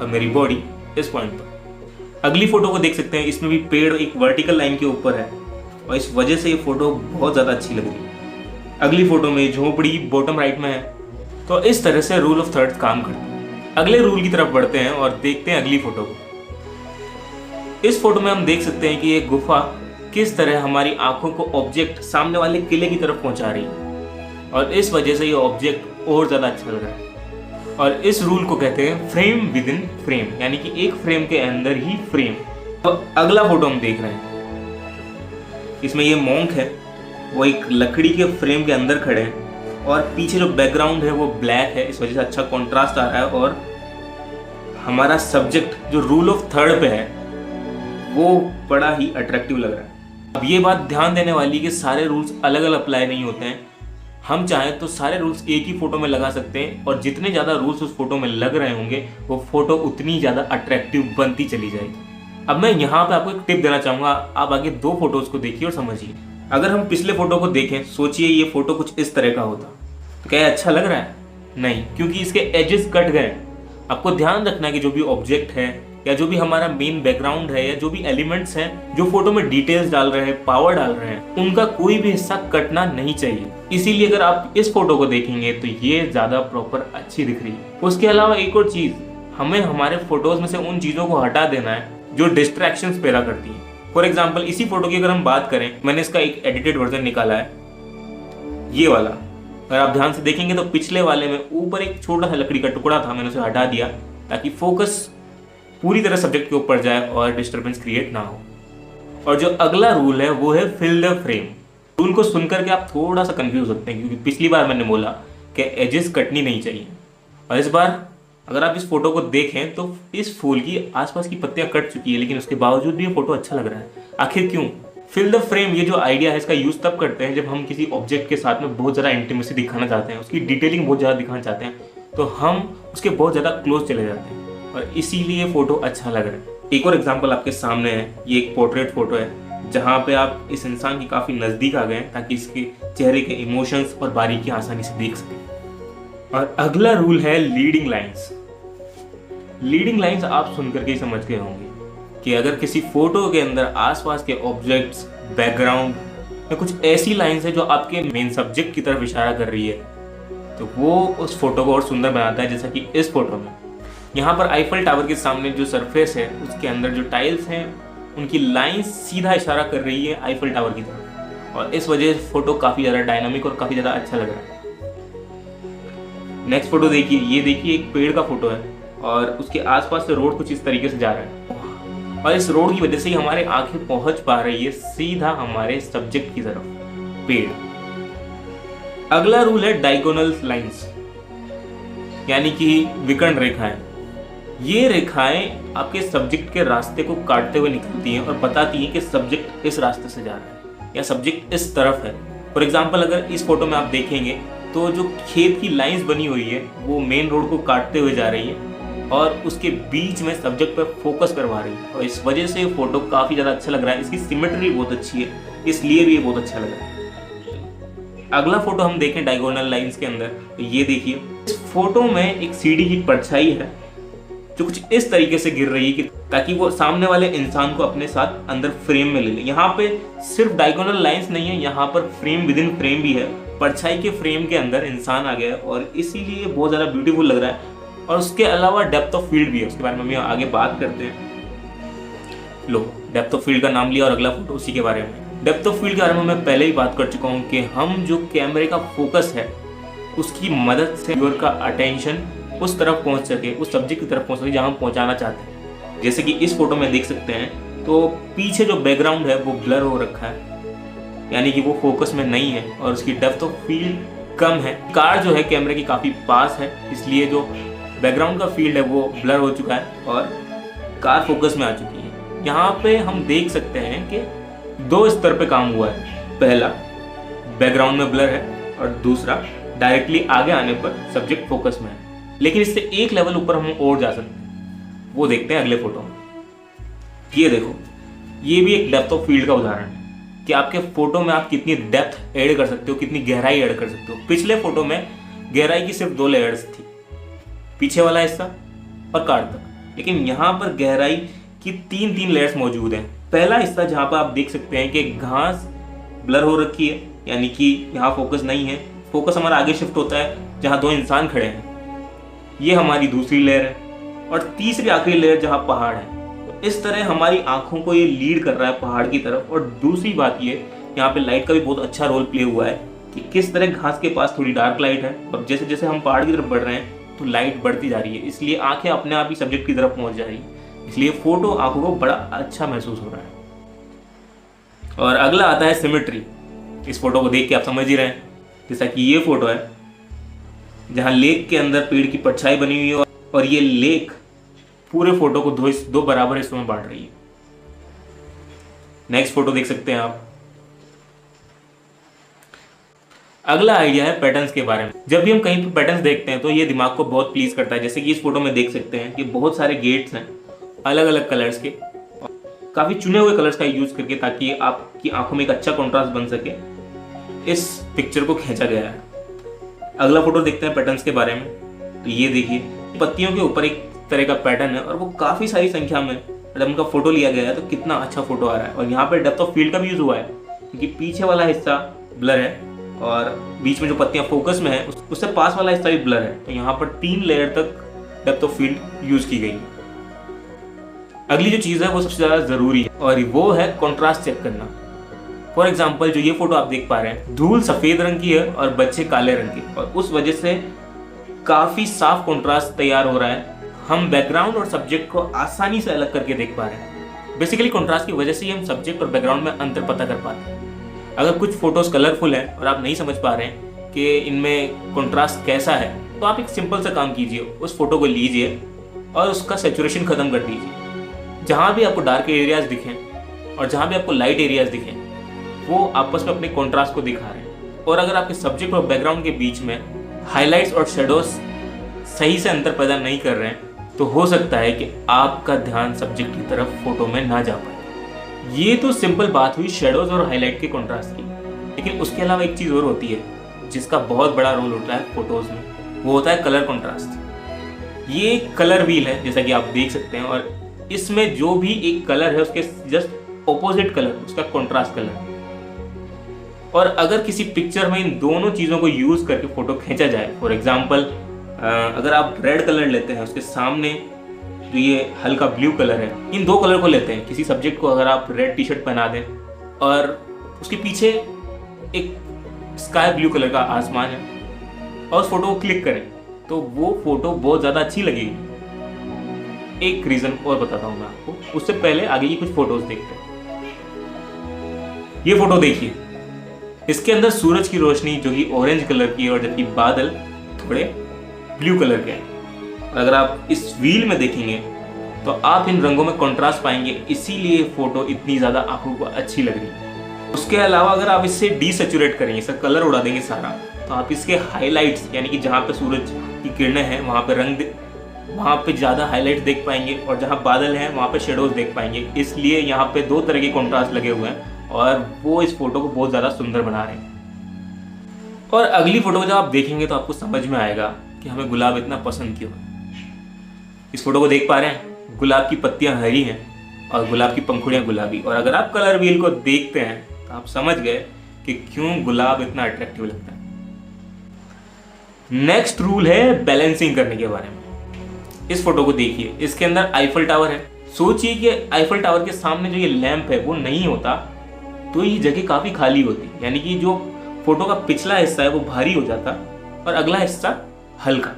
और मेरी बॉडी इस पॉइंट पर। अगली फोटो को देख सकते हैं, इसमें भी पेड़ एक वर्टिकल लाइन के ऊपर है और इस वजह से ये फोटो बहुत ज़्यादा अच्छी लग रही है। अगली फोटो में झोपड़ी बॉटम राइट में है। तो इस तरह से रूल ऑफ थर्ड काम करता है। अगले रूल की तरफ बढ़ते हैं और देखते हैं अगली फोटो को। इस फोटो में हम देख सकते हैं कि ये गुफा किस तरह हमारी आंखों को ऑब्जेक्ट सामने वाले किले की तरफ पहुंचा रही है, और इस वजह से ये ऑब्जेक्ट और ज़्यादा अच्छा लग रहा है। और इस रूल को कहते हैं फ्रेम विद इन फ्रेम, यानी कि एक फ्रेम के अंदर ही फ्रेम। तो अगला फोटो हम देख रहे हैं, इसमें ये मॉन्क है, वो एक लकड़ी के फ्रेम के अंदर खड़े हैं और पीछे जो बैकग्राउंड है वो ब्लैक है, इस वजह से अच्छा कॉन्ट्रास्ट आ रहा है। और हमारा सब्जेक्ट जो रूल ऑफ थर्ड पे है वो बड़ा ही अट्रैक्टिव लग रहा है। अब ये बात ध्यान देने वाली कि सारे रूल्स अलग अलग अप्लाई नहीं होते हैं। हम चाहें तो सारे रूल्स एक ही फोटो में लगा सकते हैं, और जितने ज़्यादा रूल्स उस फोटो में लग रहे होंगे वो फोटो उतनी ज़्यादा अट्रैक्टिव बनती चली जाएगी। अब मैं यहाँ पे आपको एक टिप देना चाहूँगा, आप आगे 2 फोटोज़ को देखिए और समझिए। अगर हम पिछले फोटो को देखें, सोचिए ये फोटो कुछ इस तरह का होता, तो क्या अच्छा लग रहा है? नहीं, क्योंकि इसके एजेस कट गए। आपको ध्यान रखना कि जो भी ऑब्जेक्ट है या जो भी हमारा मेन बैकग्राउंड है या जो भी एलिमेंट्स हैं जो फोटो में डिटेल्स डाल रहे हैं, पावर डाल रहे हैं, उनका कोई भी हिस्सा कटना नहीं चाहिए। इसीलिए अगर आप इस फोटो को देखेंगे तो ये ज़्यादा प्रॉपर अच्छी दिख रही है। उसके अलावा एक और चीज़, हमें हमारे फोटोज़ में से उन चीज़ों को हटा देना है जो डिस्ट्रैक्शंस पैदा करती हैं। फॉर एग्जाम्पल, इसी फोटो की अगर हम बात करें, मैंने इसका एक एडिटेड वर्जन निकाला है, ये वाला। अगर आप ध्यान से देखेंगे तो पिछले वाले में ऊपर एक छोटा सा लकड़ी का टुकड़ा था, मैंने उसे हटा दिया ताकि फोकस पूरी तरह सब्जेक्ट के ऊपर जाए और डिस्टर्बेंस क्रिएट ना हो। और जो अगला रूल है वो है फिल द फ्रेम। रूल को सुनकर के आप थोड़ा सा कंफ्यूज होते हैं, क्योंकि पिछली बार मैंने बोला कि एजेस कटनी नहीं चाहिए, और इस बार अगर आप इस फोटो को देखें तो इस फूल की आसपास की पत्तियां कट चुकी है, लेकिन उसके बावजूद भी ये फोटो अच्छा लग रहा है। आखिर क्यों? फिल द फ्रेम, ये जो आइडिया है इसका यूज तब करते हैं जब हम किसी ऑब्जेक्ट के साथ में बहुत ज़्यादा इंटीमेसी दिखाना चाहते हैं, उसकी डिटेलिंग बहुत ज़्यादा दिखाना चाहते हैं, तो हम उसके बहुत ज़्यादा क्लोज चले जाते हैं और इसीलिए फोटो अच्छा लग रहा है। एक और एग्जांपल आपके सामने है, ये एक पोर्ट्रेट फोटो है जहाँ पे आप इस इंसान की काफ़ी नज़दीक आ गए ताकि इसके चेहरे के इमोशंस और बारीकियाँ आसानी से देख सकें। और अगला रूल है लीडिंग लाइंस। लीडिंग लाइंस आप सुनकर के ही समझ गए होंगे कि अगर किसी फोटो के अंदर आसपास के ऑब्जेक्ट्स, बैकग्राउंड या कुछ ऐसी लाइंस है जो आपके मेन सब्जेक्ट की तरफ इशारा कर रही है, तो वो उस फोटो को और सुंदर बनाता है। जैसा कि इस फोटो में यहाँ पर आईफल टावर के सामने जो सरफेस है उसके अंदर जो टाइल्स हैं उनकी लाइंस सीधा इशारा कर रही है आईफल टावर की तरफ, और इस वजह से फोटो काफ़ी ज़्यादा डायनामिक और काफ़ी ज़्यादा अच्छा लग रहा है। नेक्स्ट फोटो देखिए, ये देखिए एक पेड़ का फोटो है और उसके आसपास से रोड कुछ इस तरीके से जा रहा है, और इस रोड की वजह से ही हमारे आंखें पहुंच पा रही है सीधा हमारे सब्जेक्ट की तरफ, पेड़। अगला रूल है डायगोनल लाइंस, यानी कि विकर्ण रेखाएं। ये रेखाएं आपके सब्जेक्ट के रास्ते को काटते हुए निकलती हैं और बताती हैं कि सब्जेक्ट इस रास्ते से जा रहा है या सब्जेक्ट इस तरफ है। फॉर एग्जाम्पल अगर इस फोटो में आप देखेंगे तो जो खेत की लाइंस बनी हुई है वो मेन रोड को काटते हुए जा रही है और उसके बीच में सब्जेक्ट पर फोकस करवा रही है, और इस वजह से ये फोटो काफ़ी ज़्यादा अच्छा लग रहा है। इसकी सिमेट्री बहुत अच्छी है, इसलिए भी ये बहुत अच्छा लग रहा है। अगला फोटो हम देखें डायगोनल लाइंस के अंदर, तो ये देखिए इस फोटो में एक सीढ़ी की परछाई है जो कुछ इस तरीके से गिर रही है कि ताकि वो सामने वाले इंसान को अपने साथ अंदर फ्रेम में ले ले। यहाँ पे सिर्फ डायगोनल लाइंस नहीं है, यहाँ पर फ्रेम विद इन फ्रेम भी है। परछाई के फ्रेम के अंदर इंसान आ गया है और इसीलिए बहुत ज़्यादा ब्यूटीफुल लग रहा है। और उसके अलावा डेप्थ ऑफ फील्ड भी है, उसके बारे में हम आगे बात करते हैं। लो, डेप्थ ऑफ फील्ड का नाम लिया और अगला फोटो उसी के बारे में। डेप्थ ऑफ फील्ड के बारे में मैं पहले ही बात कर चुका हूँ कि हम जो कैमरे का फोकस है उसकी मदद से व्यूअर का अटेंशन उस तरफ पहुंच सके, उस सब्जेक्ट की तरफ पहुंच सके जहां हम पहुंचाना चाहते हैं। जैसे कि इस फोटो में देख सकते हैं तो पीछे जो बैकग्राउंड है वो ब्लर हो रखा है, यानी कि वो फोकस में नहीं है और उसकी डेप्थ ऑफ फील्ड कम है। कार जो है कैमरे की काफ़ी पास है, इसलिए जो बैकग्राउंड का फील्ड है वो ब्लर हो चुका है और कार फोकस में आ चुकी है। यहाँ पे हम देख सकते हैं कि 2 स्तर पे काम हुआ है। पहला, बैकग्राउंड में ब्लर है और दूसरा, डायरेक्टली आगे आने पर सब्जेक्ट फोकस में है। लेकिन इससे एक लेवल ऊपर हम और जा सकते हैं, वो देखते हैं अगले फोटो में। ये देखो, ये भी एक डेप्थ ऑफ फील्ड का उदाहरण है कि आपके फोटो में आप कितनी डेप्थ ऐड कर सकते हो, कितनी गहराई ऐड कर सकते हो। पिछले फोटो में गहराई की सिर्फ 2 लेयर्स थी, पीछे वाला हिस्सा और कार तक, लेकिन यहाँ पर गहराई की 3 लेयर्स मौजूद हैं। पहला हिस्सा जहाँ पर आप देख सकते हैं कि घास ब्लर हो रखी है, यानी कि यहाँ फोकस नहीं है। फोकस हमारा आगे शिफ्ट होता है जहाँ 2 इंसान खड़े हैं, ये हमारी दूसरी लेयर है। और तीसरी आखिरी लेयर जहाँ पहाड़ है। तो इस तरह हमारी आंखों को ये लीड कर रहा है पहाड़ की तरफ। और दूसरी बात ये, यहाँ पे लाइट का भी बहुत अच्छा रोल प्ले हुआ है कि किस तरह घास के पास थोड़ी डार्क लाइट है और जैसे जैसे हम पहाड़ की तरफ बढ़ रहे हैं तो लाइट बढ़ती जा रही है, इसलिए आंखें अपने आप ही सब्जेक्ट की तरफ पहुंच जा रही है, इसलिए फोटो आंखों को बड़ा अच्छा महसूस हो रहा है। और अगला आता है सिमेट्री। इस फोटो को देख के आप समझ ही रहे हैं, जैसा कि ये फोटो है जहाँ लेक के अंदर पेड़ की परछाई बनी हुई है और ये लेक पूरे फोटो को 2 बराबर हिस्सों में बांट रही है। नेक्स्ट फोटो देख सकते हैं आप। अगला आइडिया है पैटर्न्स के बारे में। जब भी हम कहीं पर पैटर्न्स देखते हैं तो ये दिमाग को बहुत प्लीज करता है। जैसे कि इस फोटो में देख सकते हैं कि बहुत सारे गेट्स हैं अलग अलग कलर्स के, काफी चुने हुए कलर्स का यूज करके, ताकि आपकी आंखों में एक अच्छा कॉन्ट्रास्ट बन सके, इस पिक्चर को खींचा गया है। अगला फोटो देखते हैं पैटर्न्स के बारे में। तो ये देखिए, पत्तियों के ऊपर एक तरह का पैटर्न है और वो काफी सारी संख्या में जब उनका फोटो लिया गया है तो कितना अच्छा फोटो आ रहा है। और यहाँ पर डेप्थ ऑफ फील्ड का भी यूज हुआ है क्योंकि पीछे वाला हिस्सा ब्लर है और बीच में जो पत्तियां फोकस में है उससे पास वाला हिस्सा भी ब्लर है। तो यहाँ पर 3 लेयर तक डेप्थ ऑफ फील्ड यूज की गई। अगली जो चीज है वो सबसे ज्यादा जरूरी है और वो है कॉन्ट्रास्ट चेक करना। फॉर एग्जाम्पल जो ये फोटो आप देख पा रहे हैं, धूल सफेद रंग की है और बच्चे काले रंग के, और उस वजह से काफी साफ कॉन्ट्रास्ट तैयार हो रहा है। हम बैकग्राउंड और सब्जेक्ट को आसानी से अलग करके देख पा रहे हैं। बेसिकली कॉन्ट्रास्ट की वजह से ही हम सब्जेक्ट और बैकग्राउंड में अंतर पता कर पाते हैं। अगर कुछ फोटोज कलरफुल हैं और आप नहीं समझ पा रहे हैं कि इनमें कॉन्ट्रास्ट कैसा है, तो आप एक सिंपल सा काम कीजिए, उस फोटो को लीजिए और उसका सैचुरेशन खत्म कर दीजिए। जहाँ भी आपको डार्क एरियाज दिखें और जहाँ भी आपको लाइट एरियाज दिखें, वो आपस में अपने कॉन्ट्रास्ट को दिखा रहे हैं। और अगर आपके सब्जेक्ट और बैकग्राउंड के बीच में हाईलाइट्स और शेडोज सही से अंतर पैदा नहीं कर रहे हैं, तो हो सकता है कि आपका ध्यान सब्जेक्ट की तरफ फोटो में ना जा पाए। ये तो सिंपल बात हुई शेडोज और हाईलाइट के कॉन्ट्रास्ट की, लेकिन उसके अलावा एक चीज़ और होती है जिसका बहुत बड़ा रोल होता है फोटोज में, वो होता है कलर कॉन्ट्रास्ट। ये कलर व्हील है जैसा कि आप देख सकते हैं, और इसमें जो भी एक कलर है उसके जस्ट ऑपोजिट कलर उसका कॉन्ट्रास्ट कलर है। और अगर किसी पिक्चर में इन दोनों चीज़ों को यूज़ करके फोटो खींचा जाए, फॉर एग्जाम्पल अगर आप रेड कलर लेते हैं, उसके सामने जो ये हल्का ब्लू कलर है, इन 2 कलर को लेते हैं, किसी सब्जेक्ट को अगर आप रेड टी शर्ट पहना दें और उसके पीछे एक स्काई ब्लू कलर का आसमान है और उस फोटो को क्लिक करें, तो वो फोटो बहुत ज़्यादा अच्छी लगेगी। एक रीज़न और बताता हूँ मैं आपको, उससे पहले आगे की कुछ फोटोज देखते हैं। ये फोटो देखिए, इसके अंदर सूरज की रोशनी जो कि ऑरेंज कलर की है और जबकि बादल थोड़े ब्लू कलर के हैं। अगर आप इस व्हील में देखेंगे तो आप इन रंगों में कंट्रास्ट पाएंगे, इसीलिए फोटो इतनी ज़्यादा आंखों को अच्छी लग रही है। उसके अलावा अगर आप इससे डीसेचुरेट करेंगे, इसका कलर उड़ा देंगे सारा, तो आप इसके हाइलाइट्स यानी कि जहाँ पे सूरज की किरणें हैं वहाँ पे ज़्यादा हाईलाइट्स देख पाएंगे, और जहाँ बादल हैं वहाँ पे शेडोज देख पाएंगे। इसलिए यहाँ पे 2 तरह के कॉन्ट्रास्ट लगे हुए हैं और वो इस फोटो को बहुत ज़्यादा सुंदर बना रहे हैं। और अगली फोटो को जब आप देखेंगे तो आपको समझ में आएगा कि हमें गुलाब इतना पसंद क्यों है। इस फोटो को देख पा रहे हैं, गुलाब की पत्तियां हरी हैं और गुलाब की पंखुड़ियां गुलाबी, और अगर आप कलर व्हील को देखते हैं तो आप समझ गए कि क्यों गुलाब इतना अट्रैक्टिव लगता है। नेक्स्ट रूल है बैलेंसिंग करने के बारे में। इस फोटो को देखिए, इसके अंदर आईफल टावर है। सोचिए कि आईफल टावर के सामने जो ये लैंप है वो नहीं होता तो ये जगह काफी खाली होती, यानी कि जो फोटो का पिछला हिस्सा है वो भारी हो जाता और अगला हिस्सा हल्का।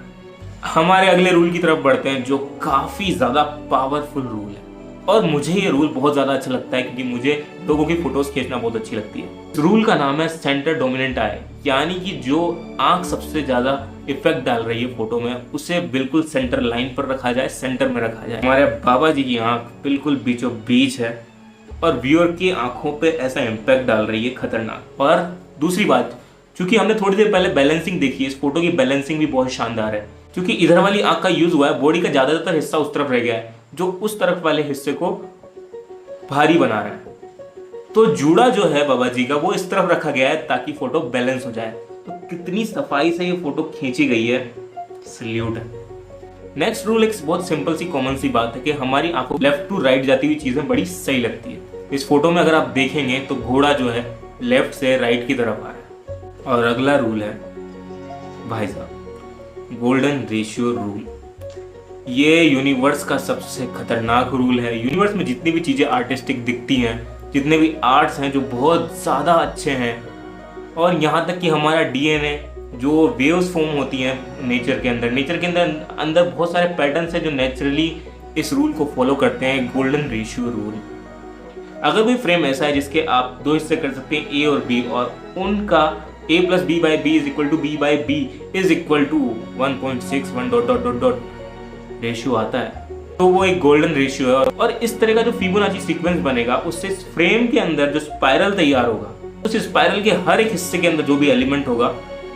हमारे अगले रूल की तरफ बढ़ते हैं जो काफी ज्यादा पावरफुल रूल है, और मुझे ये रूल बहुत ज्यादा अच्छा लगता है क्योंकि मुझे लोगों की फोटोज खींचना बहुत अच्छी लगती है। इस रूल का नाम है सेंटर डोमिनेंट आई, यानी कि जो आंख सबसे ज्यादा इफेक्ट डाल रही है फोटो में उसे बिल्कुल सेंटर लाइन पर रखा जाए, सेंटर में रखा जाए। हमारे बाबा जी की आंख बिल्कुल बीचों बीच है और व्यूअर की आंखों पे ऐसा इम्पैक्ट डाल रही है खतरनाक। और दूसरी बात, चूंकि हमने थोड़ी देर पहले बैलेंसिंग देखी, इस फोटो की बैलेंसिंग भी बहुत शानदार है। क्योंकि इधर वाली आंख का यूज हुआ है, बॉडी का ज्यादातर हिस्सा उस तरफ रह गया है जो उस तरफ वाले हिस्से को भारी बना रहा है। तो जूड़ा जो है बाबा जी का वो इस तरफ रखा गया है ताकि फोटो बैलेंस हो जाए। तो कितनी सफाई से ये फोटो खींची गई है, सैल्यूट है। नेक्स्ट रूल एक बहुत सिंपल सी कॉमन सी बात है कि हमारी आंखों लेफ्ट टू राइट जाती हुई चीजें बड़ी सही लगती है। इस फोटो में अगर आप देखेंगे तो घोड़ा जो है लेफ्ट से राइट की तरफ आ रहा है। और अगला रूल है भाई साहब, गोल्डन रेशियो रूल। ये यूनिवर्स का सबसे खतरनाक रूल है। यूनिवर्स में जितनी भी चीजें आर्टिस्टिक दिखती हैं, जितने भी आर्ट्स हैं जो बहुत ज़्यादा अच्छे हैं, और यहाँ तक कि हमारा डीएनए जो वेव्स फॉर्म होती हैं नेचर के अंदर बहुत सारे पैटर्न्स हैं जो नेचुरली इस रूल को फॉलो करते हैं, गोल्डन रेशियो रूल। अगर कोई फ्रेम ऐसा है जिसके आप 2 हिस्से कर सकते हैं, ए और बी, और उनका a + b / b = b/b = 1.61 ... ratio आता है, तो वो एक गोल्डन रेशियो है। और इस तरह का जो फिबोनाची सीक्वेंस बनेगा उससे इस फ्रेम के अंदर जो स्पाइरल तैयार होगा, उस स्पाइरल के हर एक हिस्से के अंदर जो भी एलिमेंट होगा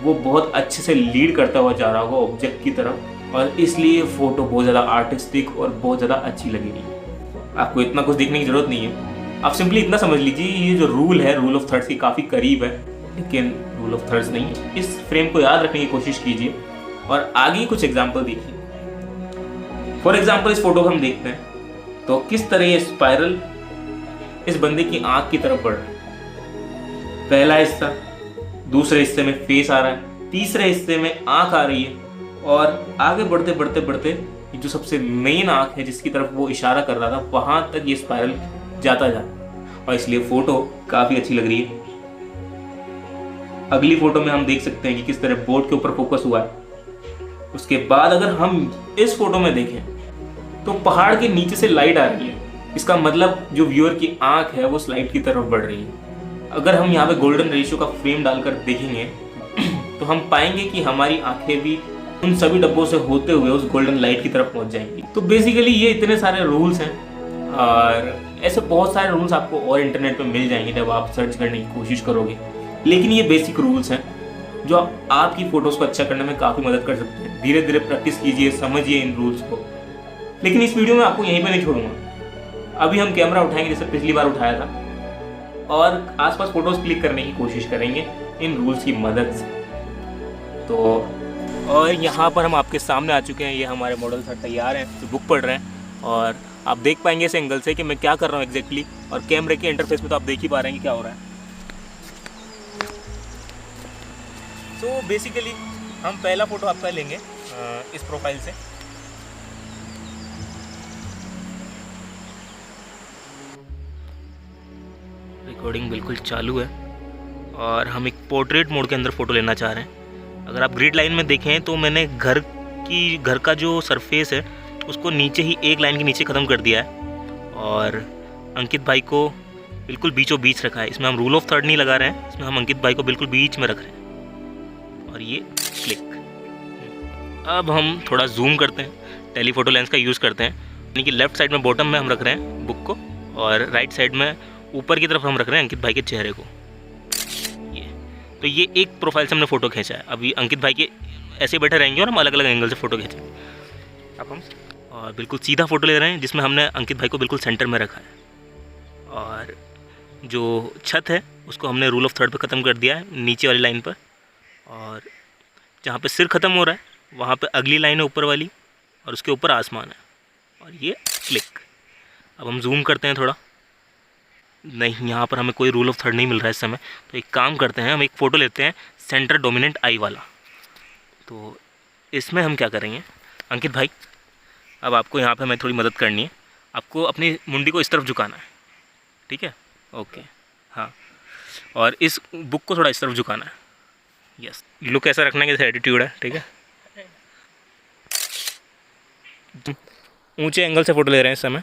वो बहुत अच्छे से लीड करता हुआ जा रहा होगा ऑब्जेक्ट की तरफ, और इसलिए फोटो बहुत ज़्यादा आर्टिस्टिक और बहुत ज़्यादा अच्छी लगेगी। आपको इतना कुछ देखने की जरूरत नहीं है, आप सिंपली इतना समझ लीजिए ये जो रूल है रूल ऑफ थर्ड्स के काफ़ी करीब है, लेकिन रूल ऑफ थर्ड्स नहीं है। इस फ्रेम को याद रखने की कोशिश कीजिए और आगे कुछ एग्जाम्पल देखिए। फॉर एग्जाम्पल इस फोटो को हम देखते हैं तो किस तरह ये स्पाइरल इस बंदे की आंख की तरफ बढ़ रहा है। पहला हिस्सा, दूसरे हिस्से में फेस आ रहा है, तीसरे हिस्से में आंख आ रही है, और आगे बढ़ते बढ़ते बढ़ते जो सबसे मेन आंख है जिसकी तरफ वो इशारा कर रहा था वहां तक ये स्पाइरल जाता जाता, और इसलिए फोटो काफी अच्छी लग रही है। अगली फोटो में हम देख सकते हैं कि किस तरह बोर्ड के ऊपर फोकस हुआ है। उसके बाद अगर हम इस फोटो में देखें तो पहाड़ के नीचे से लाइट आ रही है, इसका मतलब जो व्यूअर की आंख है वो स्लाइड की तरफ बढ़ रही है। अगर हम यहाँ पे गोल्डन रेशियो का फ्रेम डालकर देखेंगे तो हम पाएंगे कि हमारी आंखें भी उन सभी डब्बों से होते हुए उस गोल्डन लाइट की तरफ पहुंच जाएंगी। तो बेसिकली ये इतने सारे रूल्स हैं, और ऐसे बहुत सारे रूल्स आपको और इंटरनेट पे मिल जाएंगे जब आप सर्च करने की कोशिश करोगे, लेकिन ये बेसिक रूल्स हैं जो आपकी फोटोज को अच्छा करने में काफ़ी मदद कर सकते हैं। धीरे धीरे प्रैक्टिस कीजिए, समझिए इन रूल्स को। लेकिन इस वीडियो में आपको यहीं पे नहीं छोड़ूंगा। अभी हम कैमरा उठाएंगे जैसे पिछली बार उठाया था, और आसपास फोटोज क्लिक करने की कोशिश करेंगे इन रूल्स की मदद से। तो और यहाँ पर हम आपके सामने आ चुके हैं, ये हमारे मॉडल सर तैयार हैं, तो बुक पढ़ रहे हैं, और आप देख पाएंगे इस एंगल से कि मैं क्या कर रहा हूँ एग्जैक्टली, और कैमरे के इंटरफेस में तो आप देख ही पा रहे हैं कि क्या हो रहा है। तो बेसिकली हम पहला फोटो आपका लेंगे इस प्रोफाइल से। रिकॉर्डिंग बिल्कुल चालू है और हम एक पोर्ट्रेट मोड के अंदर फ़ोटो लेना चाह रहे हैं। अगर आप ग्रिड लाइन में देखें तो मैंने घर का जो सरफेस है उसको नीचे ही एक लाइन के नीचे ख़त्म कर दिया है, और अंकित भाई को बिल्कुल बीचों बीच रखा है। इसमें हम रूल ऑफ थर्ड नहीं लगा रहे हैं, इसमें हम अंकित भाई को बिल्कुल बीच में रख रहे हैं, और ये क्लिक। अब हम थोड़ा जूम करते हैं, टेलीफोटो लेंस का यूज़ करते हैं, यानी कि लेफ्ट साइड में बॉटम में हम रख रहे हैं बुक को, और राइट साइड में ऊपर की तरफ हम रख रहे हैं अंकित भाई के चेहरे को। ये तो ये एक प्रोफाइल से हमने फ़ोटो खींचा है। अभी अंकित भाई के ऐसे बैठे रहेंगे और हम अलग अलग एंगल से फ़ोटो खींचेंगे। अब हम और बिल्कुल सीधा फ़ोटो ले रहे हैं जिसमें हमने अंकित भाई को बिल्कुल सेंटर में रखा है। और जो छत है उसको हमने रूल ऑफ थर्ड पे ख़त्म कर दिया है नीचे वाली लाइन पर। और जहाँ पे सिर ख़त्म हो रहा है वहाँ पे अगली लाइन है ऊपर वाली, और उसके ऊपर आसमान है। और ये क्लिक। अब हम जूम करते हैं थोड़ा। नहीं, यहाँ पर हमें कोई रूल ऑफ थर्ड नहीं मिल रहा है इस समय। तो एक काम करते हैं, हम एक फ़ोटो लेते हैं सेंटर डोमिनेंट आई वाला। तो इसमें हम क्या करेंगे, अंकित भाई अब आपको यहाँ पे हमें थोड़ी मदद करनी है। आपको अपनी मुंडी को इस तरफ झुकाना है, ठीक है? ओके, हाँ। और इस बुक को थोड़ा इस तरफ झुकाना है। यस, लुक ऐसा रखना है कि एटीट्यूड है, ठीक है? ऊंचे एंगल से फ़ोटो ले रहे हैं इस समय।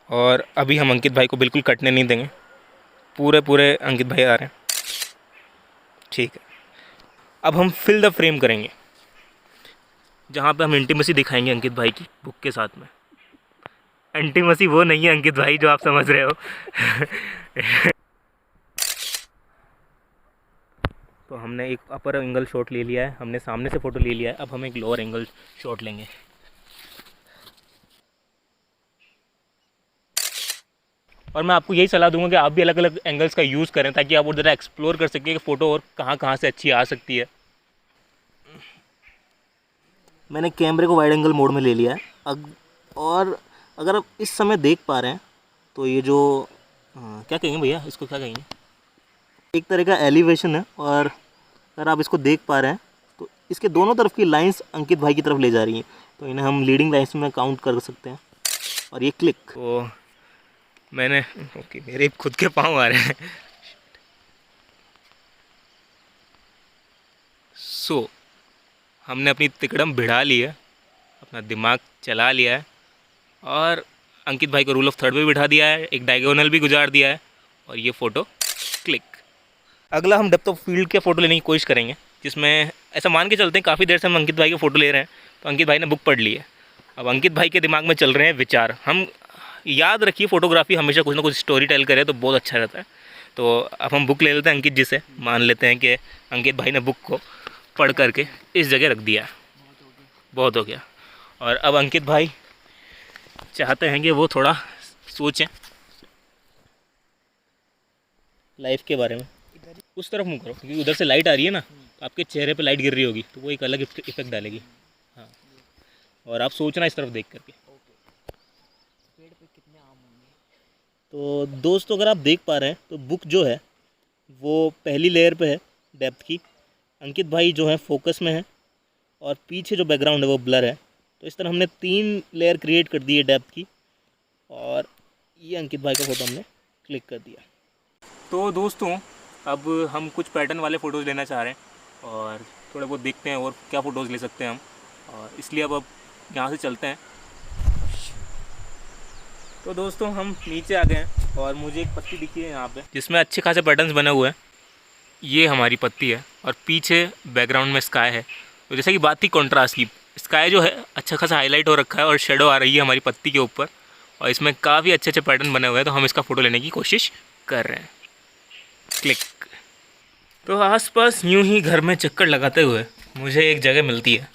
और अभी हम अंकित भाई को बिल्कुल कटने नहीं देंगे, पूरे अंकित भाई आ रहे हैं, ठीक है? अब हम फिल द फ्रेम करेंगे जहाँ पे हम इंटीमेसी दिखाएंगे अंकित भाई की बुक के साथ में। इंटीमेसी वो नहीं है अंकित भाई जो आप समझ रहे हो। तो हमने एक अपर एंगल शॉट ले लिया है, हमने सामने से फ़ोटो ले लिया है। अब हम एक लोअर एंगल शॉट लेंगे। और मैं आपको यही सलाह दूंगा कि आप भी अलग अलग एंगल्स का यूज़ करें ताकि आप और ज़रा एक्सप्लोर कर सकें कि फ़ोटो और कहाँ से अच्छी आ सकती है। मैंने कैमरे को वाइड एंगल मोड में ले लिया है। और अगर आप इस समय देख पा रहे हैं तो ये जो क्या कहेंगे भैया, इसको क्या कहेंगे, एक तरह का एलिवेशन है। और अगर आप इसको देख पा रहे हैं तो इसके दोनों तरफ की लाइंस अंकित भाई की तरफ ले जा रही हैं। तो इन्हें हम लीडिंग लाइंस में काउंट कर सकते हैं। और ये क्लिक, तो मैंने ओके, मेरे खुद के पाँव आ रहे हैं। सो हमने अपनी तिकड़म भिड़ा ली है, अपना दिमाग चला लिया है, और अंकित भाई को रूल ऑफ थर्ड पे बिठा दिया है, एक डायगोनल भी गुजार दिया है, और ये फ़ोटो क्लिक। अगला हम डेप्थ ऑफ फील्ड के फ़ोटो लेने की कोशिश करेंगे, जिसमें ऐसा मान के चलते हैं काफ़ी देर से हम अंकित भाई के फ़ोटो ले रहे हैं। तो अंकित भाई ने बुक पढ़ ली है, अब अंकित भाई के दिमाग में चल रहे हैं विचार। हम याद रखिए, फ़ोटोग्राफी हमेशा कुछ ना कुछ स्टोरी टेल करे तो बहुत अच्छा रहता है। तो अब हम बुक ले लेते हैं अंकित जी से, मान लेते हैं कि अंकित भाई ने बुक को पढ़ करके इस जगह रख दिया, बहुत हो गया। और अब अंकित भाई चाहते हैं कि वो थोड़ा सोचें लाइफ के बारे में। उस तरफ मुँह करो क्योंकि उधर से लाइट आ रही है ना, तो आपके चेहरे पे लाइट गिर रही होगी तो वो एक अलग इफेक्ट डालेगी। हाँ, और आप सोचना इस तरफ देख करके। तो दोस्तों अगर आप देख पा रहे हैं तो बुक जो है वो पहली लेयर पे है डेप्थ की। अंकित भाई जो है फोकस में है और पीछे जो बैकग्राउंड है वो ब्लर है। तो इस तरह हमने 3 लेयर क्रिएट कर दी है डेप्थ की, और ये अंकित भाई का फ़ोटो हमने क्लिक कर दिया। तो दोस्तों अब हम कुछ पैटर्न वाले फ़ोटोज़ लेना चाह रहे हैं और थोड़े बहुत देखते हैं और क्या फ़ोटोज़ ले सकते हैं हम, और इसलिए अब यहाँ से चलते हैं। तो दोस्तों हम नीचे आ गए हैं और मुझे एक पत्ती दिखी है यहाँ पे जिसमें अच्छे खासे पैटर्न्स बने हुए हैं। ये हमारी पत्ती है और पीछे बैकग्राउंड में स्काई है। तो जैसे कि बात थी कंट्रास्ट की, स्काई जो है अच्छा खासा हाईलाइट हो रखा है और शेडो आ रही है हमारी पत्ती के ऊपर, और इसमें काफ़ी अच्छे अच्छे पैटर्न बने हुए हैं। तो हम इसका फ़ोटो लेने की कोशिश कर रहे हैं। क्लिक। तो आसपास यूं ही घर में चक्कर लगाते हुए मुझे एक जगह मिलती है,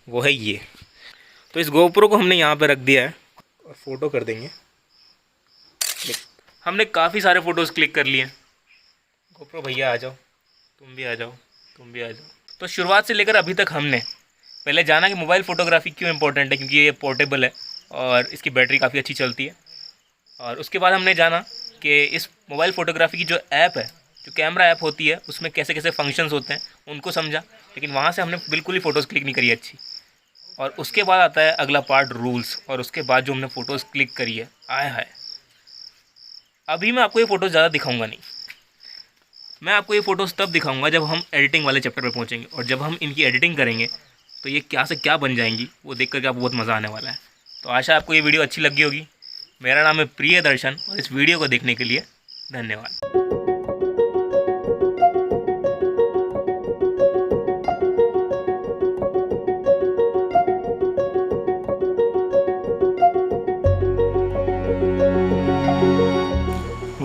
वो है ये। तो इस गोप्रो को हमने यहाँ पे रख दिया है और फ़ोटो कर देंगे। हमने काफ़ी सारे फ़ोटोज़ क्लिक कर लिए हैं। गोप्रो भैया आ जाओ, तुम भी आ जाओ, तुम भी आ जाओ। तो शुरुआत से लेकर अभी तक हमने पहले जाना कि मोबाइल फ़ोटोग्राफी क्यों इंपॉर्टेंट है, क्योंकि ये पोर्टेबल है और इसकी बैटरी काफ़ी अच्छी चलती है। और उसके बाद हमने जाना कि इस मोबाइल फ़ोटोग्राफी की जो ऐप है, जो कैमरा ऐप होती है, उसमें कैसे कैसे फंक्शंस होते हैं उनको समझा। लेकिन वहाँ से हमने बिल्कुल ही फ़ोटोज़ क्लिक नहीं करी अच्छी। और उसके बाद आता है अगला पार्ट, रूल्स। और उसके बाद जो हमने फ़ोटोज़ क्लिक करी है, आया है। अभी मैं आपको ये फ़ोटोज़ ज़्यादा दिखाऊंगा नहीं, मैं आपको ये फ़ोटोज़ तब दिखाऊंगा जब हम एडिटिंग वाले चैप्टर पे पहुंचेंगे। और जब हम इनकी एडिटिंग करेंगे तो ये क्या से क्या बन जाएंगी, वो देख करके आपको बहुत मज़ा आने वाला है। तो आशा आपको ये वीडियो अच्छी लगी होगी। मेरा नाम है प्रियदर्शन और इस वीडियो को देखने के लिए धन्यवाद।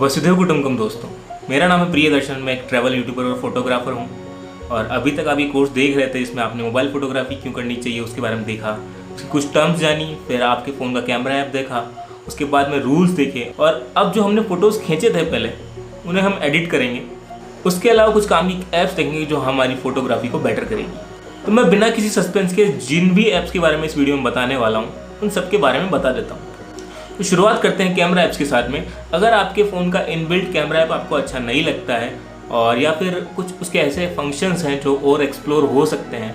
वसुधैव कुटुंबकम दोस्तों, मेरा नाम है प्रियदर्शन। मैं एक ट्रैवल यूट्यूबर और फोटोग्राफर हूँ। और अभी तक आप ये कोर्स देख रहे थे, इसमें आपने मोबाइल फोटोग्राफी क्यों करनी चाहिए उसके बारे में देखा, उसकी कुछ टर्म्स जानी, फिर आपके फ़ोन का कैमरा ऐप देखा, उसके बाद में रूल्स देखे, और अब जो हमने फ़ोटोज़ खींचे थे पहले उन्हें हम एडिट करेंगे। उसके अलावा कुछ काम की ऐप्स देखेंगे जो हमारी फ़ोटोग्राफी को बेटर करेगी। तो मैं बिना किसी सस्पेंस के जिन भी ऐप्स के बारे में इस वीडियो में बताने वाला हूँ उन सब के बारे में बता देता हूँ। तो शुरुआत करते हैं कैमरा ऐप्स के साथ में। अगर आपके फ़ोन का इनबिल्ट कैमरा ऐप आपको अच्छा नहीं लगता है, और या फिर कुछ उसके ऐसे फंक्शंस हैं जो और एक्सप्लोर हो सकते हैं,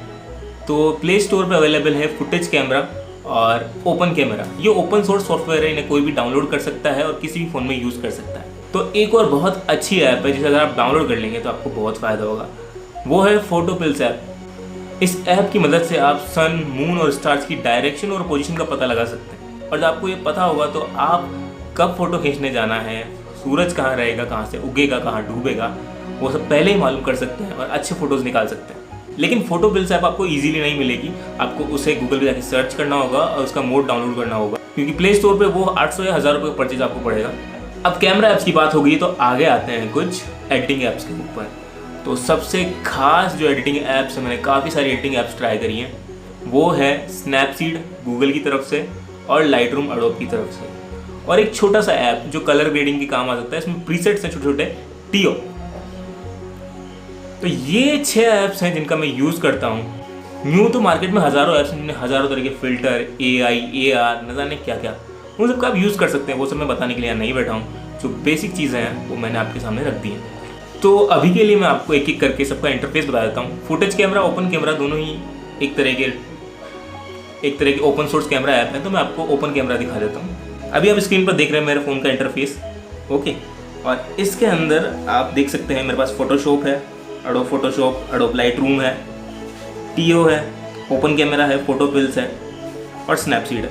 तो प्ले स्टोर पे अवेलेबल है फुटेज कैमरा और ओपन कैमरा। ये ओपन सोर्स सॉफ्टवेयर है, इन्हें कोई भी डाउनलोड कर सकता है और किसी भी फ़ोन में यूज़ कर सकता है। तो एक और बहुत अच्छी ऐप है जिसे अगर आप डाउनलोड कर लेंगे तो आपको बहुत फ़ायदा होगा, वो है फोटोपिल्स ऐप। इस ऐप की मदद से आप सन, मून और स्टार्स की डायरेक्शन और पोजीशन का पता लगा सकते हैं। और जब आपको ये पता होगा तो आप कब फ़ोटो खींचने जाना है, सूरज कहाँ रहेगा, कहाँ से उगेगा, कहाँ डूबेगा, वो सब पहले ही मालूम कर सकते हैं और अच्छे फ़ोटोज़ निकाल सकते हैं। लेकिन फोटोपिल्स ऐप आपको इजीली नहीं मिलेगी, आपको उसे गूगल पे जाके सर्च करना होगा और उसका मोड डाउनलोड करना होगा, क्योंकि प्ले स्टोर पे वो 800 या 1000 रुपये का परचेज आपको पड़ेगा। अब कैमरा ऐप्स की बात हो गई तो आगे आते हैं कुछ एडिटिंग ऐप्स के ऊपर। तो सबसे खास जो एडिटिंग ऐप्स है, मैंने काफ़ी सारी एडिटिंग ऐप्स ट्राई करी हैं, वो है स्नैपसीड गूगल की तरफ से और लाइटरूम एडोब की तरफ से, और एक छोटा सा ऐप जो कलर ग्रेडिंग के काम आ सकता है। इसमें प्रीसेट्स हैं छोटे छोटे, टीओ। तो ये 6 ऐप्स हैं जिनका मैं यूज़ करता हूँ। न्यू तो मार्केट में हज़ारों ऐप्स हैं जिनमें हज़ारों तरह के फ़िल्टर, AI, AR, न जाने क्या क्या, उन सबका आप यूज़ कर सकते हैं। वो सब मैं बताने के लिए यहाँ नहीं बैठा हूँ। जो बेसिक चीज़ें हैं वो मैंने आपके सामने रख दी हैं। तो अभी के लिए मैं आपको एक एक करके सबका इंटरफेस बता देता हूँ। फुटेज कैमरा, ओपन कैमरा दोनों ही एक तरह के ओपन सोर्स कैमरा ऐप है, तो मैं आपको ओपन कैमरा दिखा देता हूँ। अभी आप स्क्रीन पर देख रहे हैं मेरे फ़ोन का इंटरफेस, ओके। और इसके अंदर आप देख सकते हैं मेरे पास फोटोशॉप है, एडोब फोटोशॉप, एडोब लाइटरूम है, टीओ है, ओपन कैमरा है, फोटोपिल्स है और स्नैपसीड है।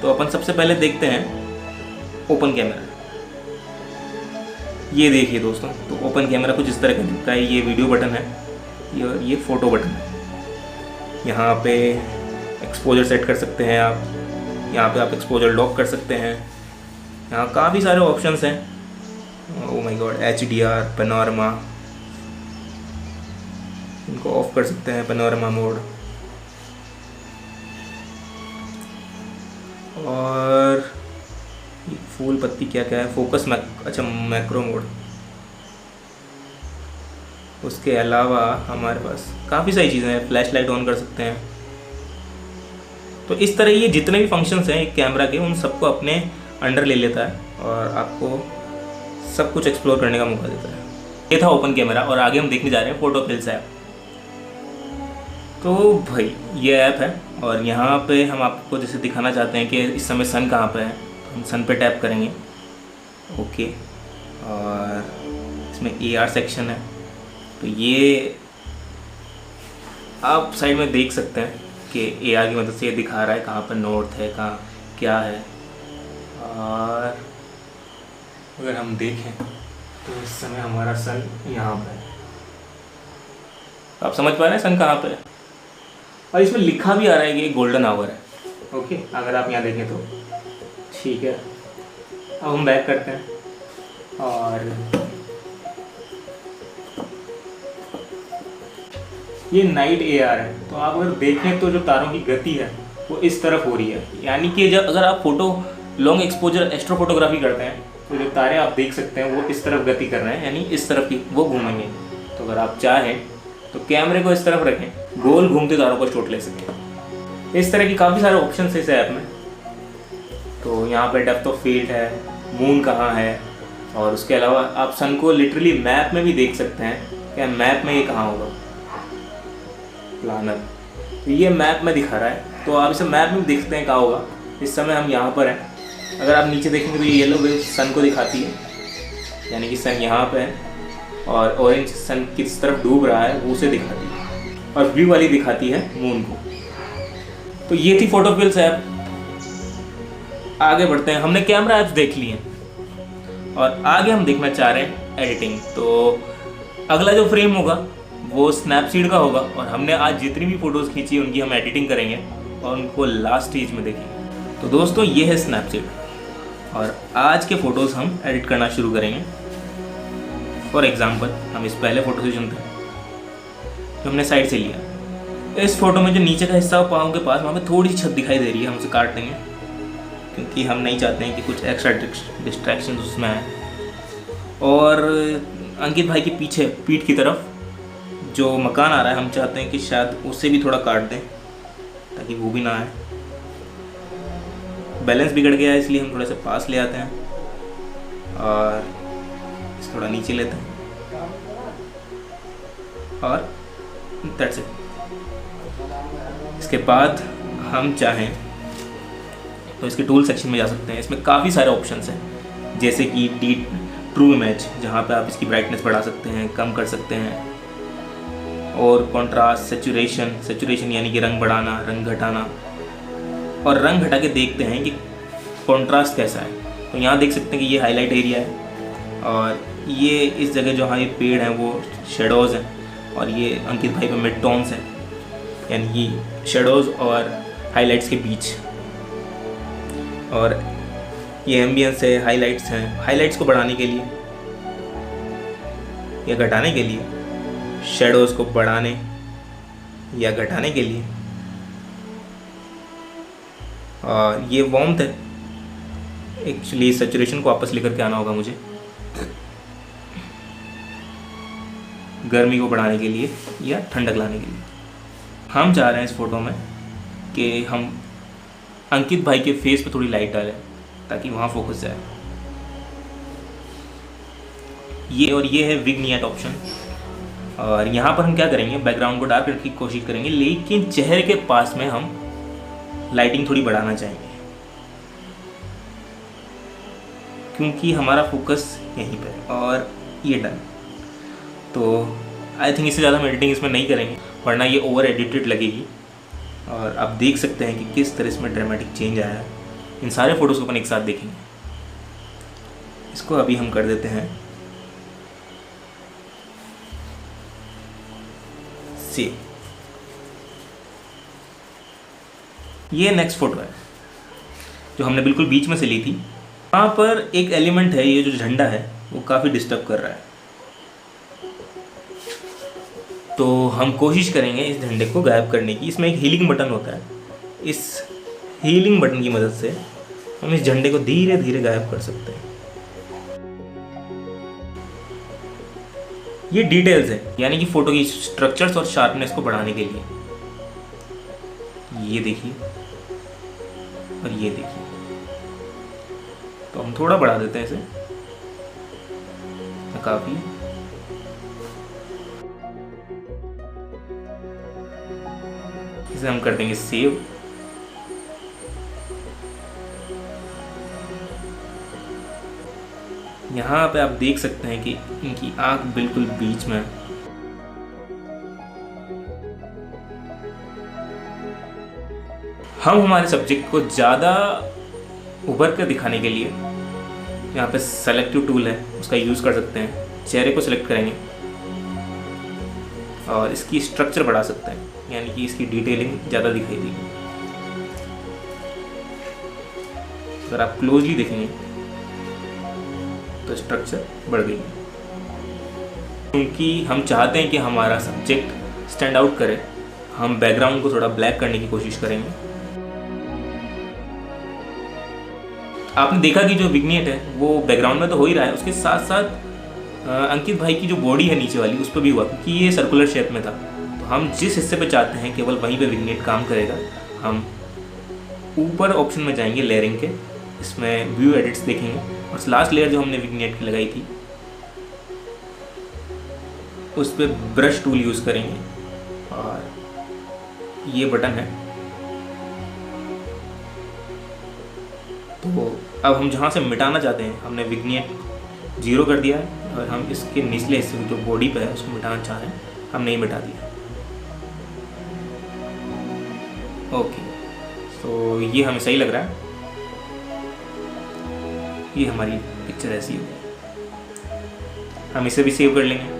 तो अपन सबसे पहले देखते हैं ओपन कैमरा। ये देखिए दोस्तों, तो ओपन कैमरा कुछ इस तरह का दिखता है। ये वीडियो बटन है, ये फ़ोटो बटन है। यहाँ पे एक्सपोजर सेट कर सकते हैं आप, यहाँ पे आप एक्सपोजर लॉक कर सकते हैं। यहाँ काफ़ी सारे ऑप्शंस हैं। Oh my God, HDR, panorama, इनको ऑफ कर सकते हैं, पैनोरामा मोड। और फूल पत्ती क्या क्या है, फोकस अच्छा मैक्रो मोड। उसके अलावा हमारे पास काफ़ी सारी चीज़ें हैं, फ्लैश लाइट ऑन कर सकते हैं। तो इस तरह ये जितने भी फंक्शंस हैं एक कैमरा के, उन सबको अपने अंडर ले लेता है और आपको सब कुछ एक्सप्लोर करने का मौका देता है। ये था ओपन कैमरा, और आगे हम देखने जा रहे हैं फोटोपिल्स ऐप। तो भाई ये ऐप है, और यहाँ पे हम आपको जैसे दिखाना चाहते हैं कि इस समय सन कहाँ पे है, तो हम सन पे टैप करेंगे, ओके। और इसमें AR सेक्शन है, तो ये आप साइड में देख सकते हैं कि AR की मदद से ये दिखा रहा है कहाँ पर नॉर्थ है, कहाँ क्या है। और अगर हम देखें तो इस समय हमारा सन यहाँ पर है। आप समझ पा रहे हैं सन कहाँ पर है, और इसमें लिखा भी आ रहा है कि गोल्डन आवर है, ओके। अगर आप यहाँ देखें तो ठीक है। अब हम बैक करते हैं, और ये नाइट AR है। तो आप अगर देखें तो जो तारों की गति है वो इस तरफ हो रही है, यानी कि जब अगर आप photo long exposure astro photography करते हैं तो जो तारे आप देख सकते हैं वो इस तरफ गति कर रहे हैं, यानी इस तरफ की वो घूमेंगे। तो अगर आप चाहें तो कैमरे को इस तरफ रखें, गोल घूमते तारों को शॉट ले सकें। इस तरह की काफ़ी सारे ऑप्शन है इस ऐप में। तो यहाँ पे डेप्थ ऑफ फील्ड है, मून कहाँ है, और उसके अलावा आप सन को लिटरली मैप में भी देख सकते हैं कि मैप में ये कहाँ होगा, प्लानर। तो ये मैप में दिखा रहा है, तो आप इसे मैप में देख सकते हैं कहाँ होगा। इस समय हम यहाँ पर हैं। अगर आप नीचे देखेंगे तो ये येलो वेव सन को दिखाती है, यानी कि सन यहाँ पे है, और ऑरेंज सन किस तरफ डूब रहा है वो उसे दिखाती है, और ब्लू वाली दिखाती है मून को। तो ये थी फोटोपिल्स ऐप। आगे बढ़ते हैं, हमने कैमरा ऐप्स देख लिए हैं और आगे हम देखना चाह रहे हैं एडिटिंग। तो अगला जो फ्रेम होगा वो स्नैपसीड का होगा, और हमने आज जितनी भी फ़ोटोज़ खींची उनकी हम एडिटिंग करेंगे और उनको लास्ट स्टेज में देखेंगे। तो दोस्तों ये है स्नैपसीड। और आज के फ़ोटोज़ हम एडिट करना शुरू करेंगे। फॉर एग्ज़ाम्पल हम इस पहले फ़ोटो से चुनते हैं जो हमने साइड से लिया। इस फोटो में जो नीचे का हिस्सा पाँव के पास वहाँ पे थोड़ी सी छत दिखाई दे रही है, हम उसे काट देंगे क्योंकि हम नहीं चाहते हैं कि कुछ एक्स्ट्रा डिस्ट्रैक्शन उसमें आए। और अंकित भाई के पीछे पीठ की तरफ जो मकान आ रहा है हम चाहते हैं कि शायद उसे भी थोड़ा काट दें ताकि वो भी ना आए। बैलेंस बिगड़ गया है इसलिए हम थोड़ा सा पास ले आते हैं और इसे थोड़ा नीचे लेते हैं और दैट्स इट। इसके बाद हम चाहें तो इसके टूल सेक्शन में जा सकते हैं। इसमें काफ़ी सारे ऑप्शंस हैं जैसे कि ट्रू इमेज, जहाँ पे आप इसकी ब्राइटनेस बढ़ा सकते हैं, कम कर सकते हैं, और कॉन्ट्रास्ट, सेचुरेशन यानी कि रंग बढ़ाना, रंग घटाना। और रंग घटा के देखते हैं कि कॉन्ट्रास्ट कैसा है। तो यहाँ देख सकते हैं कि ये हाईलाइट एरिया है और ये इस जगह जहाँ ये पेड़ हैं वो शेडोज़ हैं और ये अंकित भाई पे मिड टोन्स हैं, यानी कि शेडोज़ और हाइलाइट्स के बीच। और ये एम्बियंस है, हाइलाइट्स हैं। हाइलाइट्स को बढ़ाने के लिए या घटाने के लिए, शेडोज़ को बढ़ाने या घटाने के लिए, और ये वार्मथ है। एक्चुअली सैचुरेशन को वापस लेकर के आना होगा मुझे, गर्मी को बढ़ाने के लिए या ठंडक लाने के लिए। हम चाह रहे हैं इस फोटो में कि हम अंकित भाई के फेस पे थोड़ी लाइट डालें ताकि वहाँ फोकस जाए। ये है विग्निएट ऑप्शन। और यहाँ पर हम क्या करेंगे, बैकग्राउंड को डार्क रखने की कोशिश करेंगे, लेकिन चेहरे के पास में हम लाइटिंग थोड़ी बढ़ाना चाहेंगे क्योंकि हमारा फोकस यहीं पर है। और ये डन। तो आई थिंक इससे ज़्यादा हम एडिटिंग इसमें नहीं करेंगे वरना ये ओवर एडिटेड लगेगी। और आप देख सकते हैं कि किस तरह इसमें ड्रामेटिक चेंज आया है। इन सारे फोटोज़ को अपन एक साथ देखेंगे। इसको अभी हम कर देते हैं सेव। ये नेक्स्ट फोटो है जो हमने बिल्कुल बीच में से ली थी। यहाँ पर एक एलिमेंट है, ये जो झंडा है वो काफ़ी डिस्टर्ब कर रहा है। तो हम कोशिश करेंगे इस झंडे को गायब करने की। इसमें एक हीलिंग बटन होता है, इस हीलिंग बटन की मदद से हम इस झंडे को धीरे धीरे गायब कर सकते हैं। ये डिटेल्स है, यानी कि फोटो की स्ट्रक्चर्स और शार्पनेस को बढ़ाने के लिए। ये देखिए और ये देखिए, तो हम थोड़ा बढ़ा देते हैं इसे काफी। इसे हम कर देंगे सेव। यहाँ पे आप देख सकते हैं कि इनकी आंख बिल्कुल बीच में। हम हमारे सब्जेक्ट को ज़्यादा उभर कर दिखाने के लिए यहाँ पे सेलेक्टिव टूल है, उसका यूज़ कर सकते हैं। चेहरे को सिलेक्ट करेंगे और इसकी स्ट्रक्चर बढ़ा सकते हैं, यानी कि इसकी डिटेलिंग ज़्यादा दिखाई देगी। अगर आप क्लोजली देखेंगे तो स्ट्रक्चर बढ़ गई है क्योंकि हम चाहते हैं कि हमारा सब्जेक्ट स्टैंड आउट करे। हम बैकग्राउंड को थोड़ा ब्लैक करने की कोशिश करेंगे। आपने देखा कि जो विग्नेट है वो बैकग्राउंड में तो हो ही रहा है, उसके साथ साथ अंकित भाई की जो बॉडी है नीचे वाली उस पर भी हुआ क्योंकि ये सर्कुलर शेप में था। तो हम जिस हिस्से पे चाहते हैं केवल वहीं पे विग्नेट काम करेगा। हम ऊपर ऑप्शन में जाएंगे लेयरिंग के, इसमें व्यू एडिट्स देखेंगे और लास्ट लेयर जो हमने विग्नेट की लगाई थी उस पर ब्रश टूल यूज़ करेंगे और ये बटन है। तो अब हम जहाँ से मिटाना चाहते हैं, हमने विग्नेट 0 कर दिया है और हम इसके निचले हिस्से जो बॉडी पे है उसको मिटाना चाह रहे हैं, हमने ये मिटा दिया। ओके, तो ये हमें सही लग रहा है। ये हमारी पिक्चर ऐसी है। हम इसे भी सेव कर लेंगे।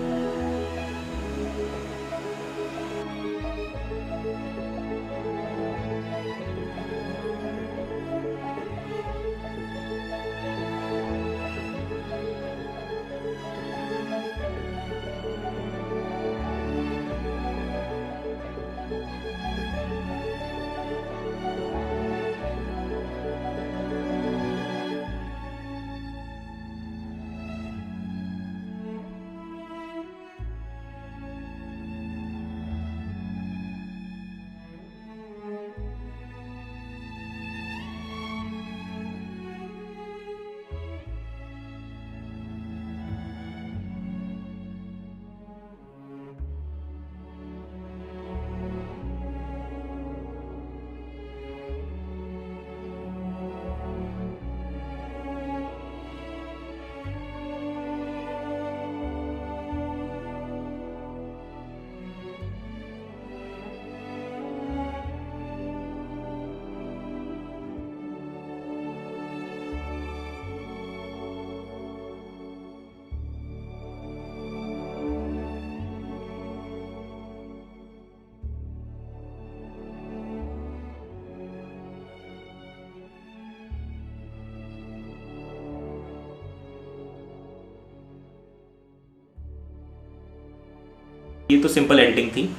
ये तो सिंपल एडिटिंग थी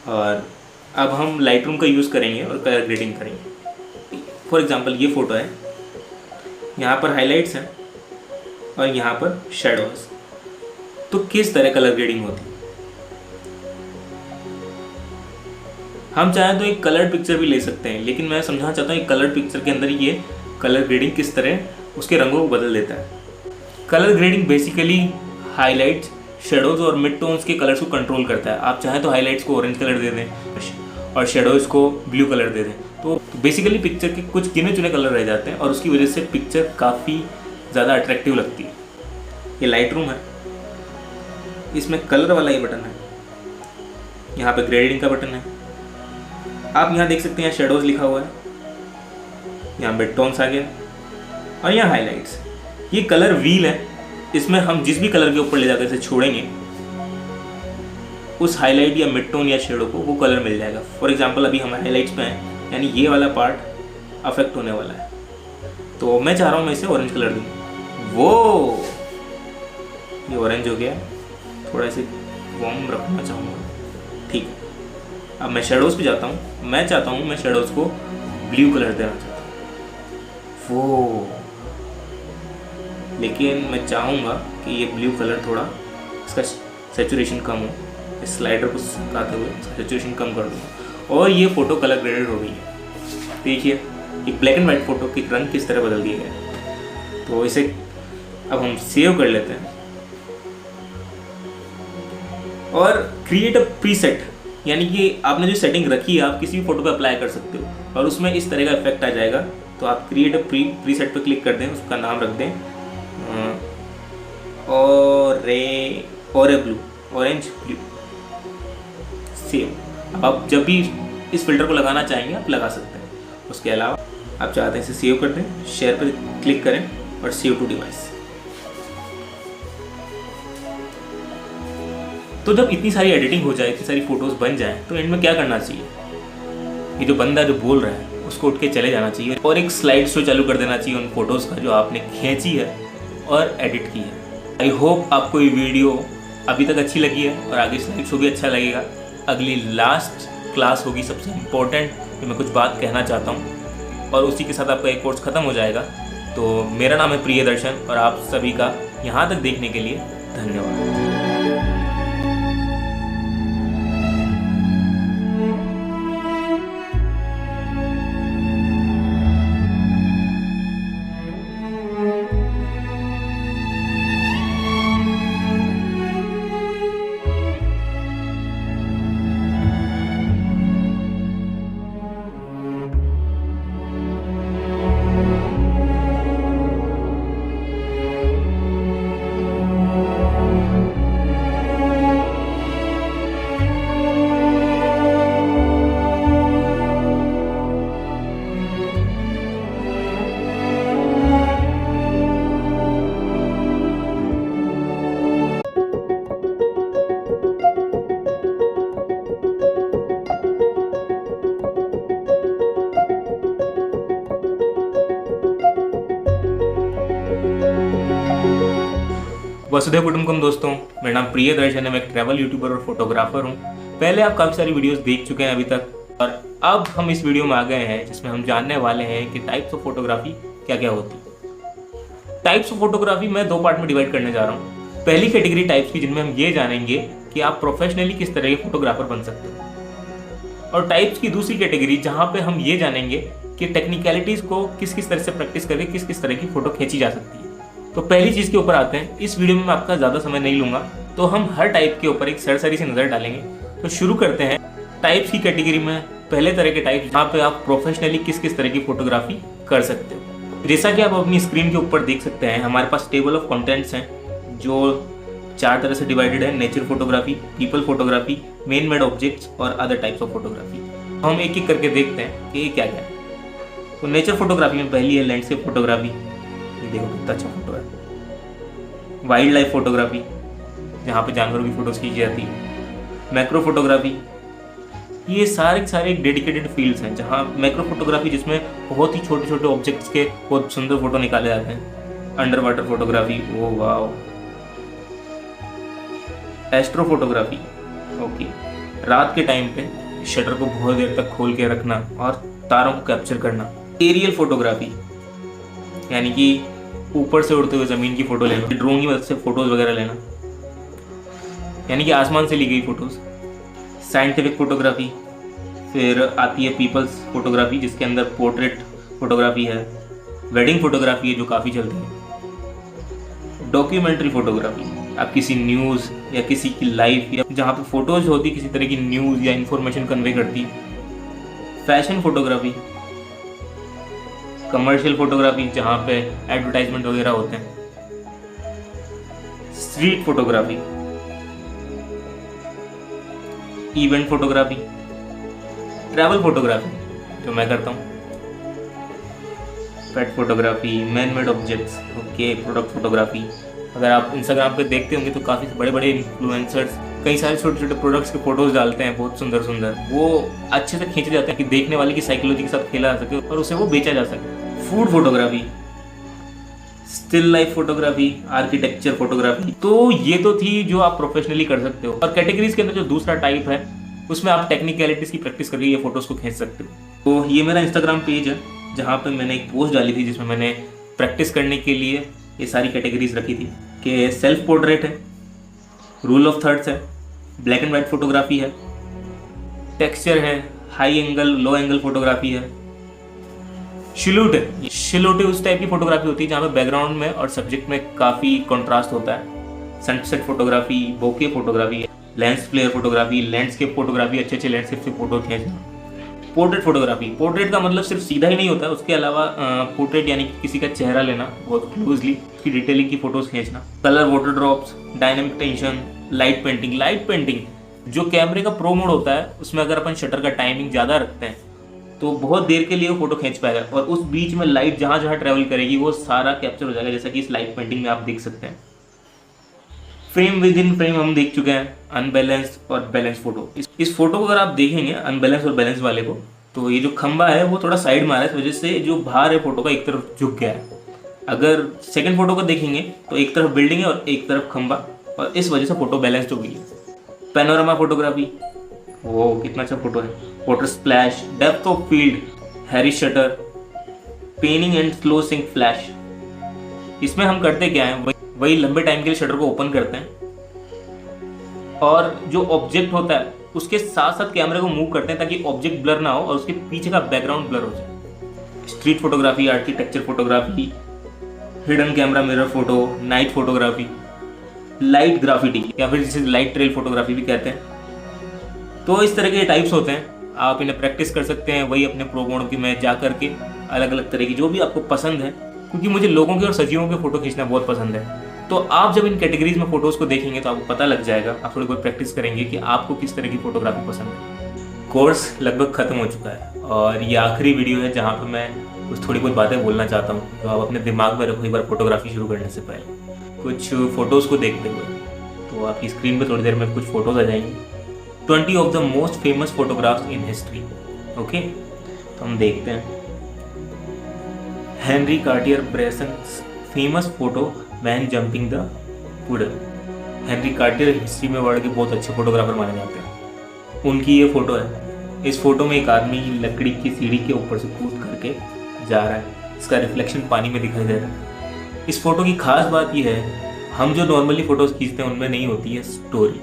और अब हम लाइटरूम का यूज़ करेंगे और कलर ग्रेडिंग करेंगे। फॉर एग्जांपल ये फ़ोटो है, यहाँ पर हाइलाइट्स हैं और यहाँ पर शेडोज। तो किस तरह कलर ग्रेडिंग होती है? हम चाहें तो एक कलर पिक्चर भी ले सकते हैं, लेकिन मैं समझाना चाहता हूँ एक कलर पिक्चर के अंदर ये कलर ग्रेडिंग किस तरह उसके रंगों को बदल देता है। Colour grading basically highlights, shadows और मिड टोन्स के कलर्स को कंट्रोल करता है। आप चाहें तो हाइलाइट्स को ऑरेंज कलर दे दें और शेडोज को ब्लू कलर दे दें, तो बेसिकली पिक्चर के कुछ गिने चुने कलर रह जाते हैं और उसकी वजह से पिक्चर काफ़ी ज़्यादा अट्रैक्टिव लगती है। ये लाइट रूम है, इसमें कलर वाला ही बटन है, यहाँ पे ग्रेडिंग का बटन है। आप यहाँ देख सकते हैं शेडोज लिखा हुआ है, यहाँ मिड टोन्स आ गया और यहाँ हाइलाइट्स। ये कलर व्हील है, इसमें हम जिस भी कलर के ऊपर ले जाकर इसे छोड़ेंगे उस हाईलाइट या मिड टोन या शेडो को वो कलर मिल जाएगा। फॉर एग्जांपल अभी हम हाईलाइट्स पे हैं, यानी ये वाला पार्ट अफेक्ट होने वाला है, तो मैं चाह रहा हूँ मैं इसे ऑरेंज कलर दूँ। वो ये ऑरेंज हो गया, थोड़ा इसे वार्म रखना चाहूँगा, ठीक है। अब मैं शेडोज़ पे जाता हूँ, मैं चाहता हूँ मैं शेडोज़ को ब्लू कलर देना चाहता हूँ, वो लेकिन मैं चाहूँगा कि ये ब्लू कलर थोड़ा इसका सैचुरेशन कम हो। इस स्लाइडर को सुखाते हुए इसका सैचुरेशन कम कर दूँगा और ये फ़ोटो कलर ग्रेडेड हो गई है। देखिए एक ब्लैक एंड वाइट फ़ोटो के रंग किस तरह बदल दिए गए। तो इसे अब हम सेव कर लेते हैं और क्रिएट अ प्रीसेट, यानी कि आपने जो सेटिंग रखी है आप किसी भी फोटो पे अप्लाई कर सकते हो और उसमें इस तरह का इफेक्ट आ जाएगा। तो आप क्रिएट अ प्रीसेट पे क्लिक कर दें, उसका नाम रख दें ऑरेंज ब्लू, सेव। अब आप जब भी इस फिल्टर को लगाना चाहेंगे आप लगा सकते हैं। उसके अलावा आप चाहते हैं इसे सेव कर दें, शेयर पर क्लिक करें और सेव टू डिवाइस। तो जब इतनी सारी एडिटिंग हो जाए, इतनी सारी फोटोज़ बन जाएं, तो एंड में क्या करना चाहिए? ये जो बंदा जो बोल रहा है उसको उठ के चले जाना चाहिए और एक स्लाइड शो चालू कर देना चाहिए उन फोटोज़ का जो आपने खींची है और एडिट की है। आई होप आपको ये वीडियो अभी तक अच्छी लगी है और आगे स्लाइड शो भी अच्छा लगेगा। अगली लास्ट क्लास होगी सबसे इम्पोर्टेंट, जो मैं कुछ बात कहना चाहता हूँ और उसी के साथ आपका एक कोर्स ख़त्म हो जाएगा। तो मेरा नाम है प्रियदर्शन और आप सभी का यहाँ तक देखने के लिए धन्यवाद। वसुधैव कुटुंबकम दोस्तों, मेरा नाम प्रियदर्शन है। मैं एक ट्रैवल यूट्यूबर और फोटोग्राफर हूँ। पहले आप काफ़ी सारी वीडियोस देख चुके हैं अभी तक और अब हम इस वीडियो में आ गए हैं जिसमें हम जानने वाले हैं कि टाइप्स ऑफ फोटोग्राफी क्या क्या होती है। टाइप्स ऑफ फोटोग्राफी मैं 2 पार्ट में डिवाइड करने जा रहा हूँ। पहली कैटेगरी टाइप्स की, जिनमें हम ये जानेंगे कि आप प्रोफेशनली किस तरह के फोटोग्राफर बन सकते हो, और टाइप्स की दूसरी कैटेगरी जहाँ पे हम ये जानेंगे कि टेक्निकलिटीज़ को किस किस तरह से प्रैक्टिस करके किस किस तरह की फ़ोटो खींची जा सकती है। तो पहली चीज़ के ऊपर आते हैं। इस वीडियो में मैं आपका ज़्यादा समय नहीं लूँगा, तो हम हर टाइप के ऊपर एक सरसरी सी नज़र डालेंगे। तो शुरू करते हैं टाइप्स की कैटेगरी में। पहले तरह के टाइप जहाँ पे आप प्रोफेशनली किस किस तरह की फ़ोटोग्राफी कर सकते हो। जैसा कि आप अपनी स्क्रीन के ऊपर देख सकते हैं, हमारे पास टेबल ऑफ कंटेंट्स हैं जो 4 तरह से डिवाइडेड है: nature photography, people photography, man made objects और अदर टाइप्स ऑफ फोटोग्राफी। हम एक एक करके देखते हैं कि ये क्या क्या है। तो नेचर फोटोग्राफी में पहली है लैंडस्केप फोटोग्राफी। ये देखो कितना अच्छा फोटो है। वाइल्ड लाइफ फोटोग्राफी, जहाँ पे जानवरों की फोटोज खींची जाती है। मैक्रो फोटोग्राफी, ये सारे सारे डेडिकेटेड फील्ड्स हैं जहाँ मैक्रो फोटोग्राफी, जिसमें बहुत ही छोटे छोटे ऑब्जेक्ट्स के बहुत सुंदर फोटो निकाले जाते हैं। Under water photography, oh wow. Astro photography, okay, रात के टाइम पे शटर को बहुत देर तक खोल के रखना और तारों को कैप्चर करना। एरियल फोटोग्राफी यानी कि ऊपर से उड़ते हुए ज़मीन की फ़ोटो लेना, ड्रोन की मदद से फ़ोटोज़ वगैरह लेना, यानी कि आसमान से ली गई फ़ोटोज़। साइंटिफिक फ़ोटोग्राफी, फिर आती है पीपल्स फोटोग्राफी जिसके अंदर पोर्ट्रेट फोटोग्राफी है, वेडिंग फोटोग्राफी है जो काफ़ी चलती है, डॉक्यूमेंट्री फोटोग्राफी, आप किसी न्यूज़ या किसी की लाइफ या जहाँ पे फ़ोटोज़ होती किसी तरह की न्यूज़ या इन्फॉर्मेशन कन्वे करती, फैशन फोटोग्राफी, कमर्शियल फोटोग्राफी जहाँ पे एडवर्टाइजमेंट वगैरह होते हैं, street photography, event photography, travel photography जो मैं करता हूँ, pet photography, man made objects, okay, product photography. अगर आप इंस्टाग्राम पे देखते होंगे तो काफ़ी बड़े बड़े इन्फ्लुएंसर्स कई सारे छोटे छोटे प्रोडक्ट्स के फोटोज डालते हैं, बहुत सुंदर सुंदर, वो अच्छे से खींचे जाते हैं कि देखने वाले की साइकोलॉजी के साथ खेला जा सके और उसे वो बेचा जा सके। Food photography, still life photography, architecture photography. तो ये तो थी जो आप प्रोफेशनली कर सकते हो। और कैटेगरीज के अंदर जो दूसरा टाइप है उसमें आप टेक्निकलिटीज़ की प्रैक्टिस करके ये फोटोज़ को खींच सकते हो। तो ये मेरा इंस्टाग्राम पेज है जहाँ पे मैंने एक पोस्ट डाली थी जिसमें मैंने प्रैक्टिस करने के लिए ये सारी कैटेगरीज रखी थी कि सेल्फ पोर्ट्रेट है, रूल ऑफ थर्ड्स है, ब्लैक एंड वाइट फोटोग्राफी है, टेक्सचर है, हाई एंगल लो एंगल फोटोग्राफी है, शिलूट है। शिलूट उस टाइप की फोटोग्राफी होती है जहाँ पे बैकग्राउंड में और सब्जेक्ट में काफ़ी कंट्रास्ट होता है, sunset photography, bokeh photography, lens flare photography, landscape photography, अच्छे अच्छे लैंडस्केप से फोटो खींचना, पोर्ट्रेट फोटोग्राफी। पोर्ट्रेट का मतलब सिर्फ सीधा ही नहीं होता है, उसके अलावा पोर्ट्रेट यानी कि किसी का चेहरा लेना बहुत क्लोजली, उसकी डिटेलिंग की फोटोज खींचना, colour water drops, dynamic tension, light painting. Light painting जो कैमरे का प्रो मोड होता है उसमें अगर अपन शटर का टाइमिंग ज़्यादा रखते हैं तो बहुत देर के लिए वो फोटो खींच पाएगा और उस बीच में लाइट जहाँ जहाँ ट्रेवल करेगी वो सारा कैप्चर हो जाएगा, जैसा कि इस लाइट पेंटिंग में आप देख सकते हैं। फ्रेम विद इन फ्रेम हम देख चुके हैं, अनबैलेंस्ड और बैलेंस फोटो। इस फोटो को अगर आप देखेंगे अनबैलेंस और बैलेंस वाले को, तो ये जो खंबा है वो थोड़ा साइड में आ रहा है, इस वजह से जो भार है फोटो का एक तरफ झुक गया है। अगर सेकंड फोटो को देखेंगे तो एक तरफ बिल्डिंग है और एक तरफ खंबा, और इस वजह से फोटो बैलेंस्ड हो गई है। पैनोरामा फोटोग्राफी, वो कितना अच्छा फोटो है, water splash, depth of field, hurry shutter, panning and slow sync flash. इसमें हम करते क्या है, वही लंबे टाइम के लिए शटर को ओपन करते हैं और जो ऑब्जेक्ट होता है उसके साथ साथ कैमरे को मूव करते हैं ताकि ऑब्जेक्ट ब्लर ना हो और उसके पीछे का बैकग्राउंड ब्लर हो जाए। Street photography, architecture photography, hidden camera mirror photo, night photography, light graffiti या फिर जिसे लाइट ट्रेल फोटोग्राफी भी कहते हैं। तो इस तरह के टाइप्स होते हैं, आप इन्हें प्रैक्टिस कर सकते हैं वही अपने प्रो मोड में जा करके, अलग अलग तरह की जो भी आपको पसंद है, क्योंकि मुझे लोगों के और सजीवों के फोटो खींचना बहुत पसंद है। तो आप जब इन कैटेगरीज में फोटोज को देखेंगे तो आपको पता लग जाएगा, आप थोड़ी बहुत प्रैक्टिस करेंगे कि आपको किस तरह की फोटोग्राफी पसंद है। कोर्स लगभग खत्म हो चुका है और ये आखिरी वीडियो है जहाँ पर मैं कुछ थोड़ी बहुत बातें बोलना चाहता हूँ जो आप अपने दिमाग में रखो एक बार फोटोग्राफी शुरू करने से पहले। कुछ फोटोज़ को देखते हुए तो आपकी स्क्रीन पर थोड़ी देर में कुछ फोटोज आ जाएंगी, 20 of the most famous photographs in history. Okay, तो हम देखते हैं। Henri Cartier Bresson's famous photo man jumping the puddle. Henri Cartier history में वर्ल्ड के बहुत अच्छे फोटोग्राफर माने जाते हैं। उनकी ये फोटो है। इस फोटो में एक आदमी लकड़ी की सीढ़ी के ऊपर से कूद करके जा रहा है, इसका रिफ्लेक्शन पानी में दिखाई दे रहा है। इस फोटो की खास बात यह है, हम जो नॉर्मली फोटोज खींचते हैं उनमें नहीं होती है स्टोरी,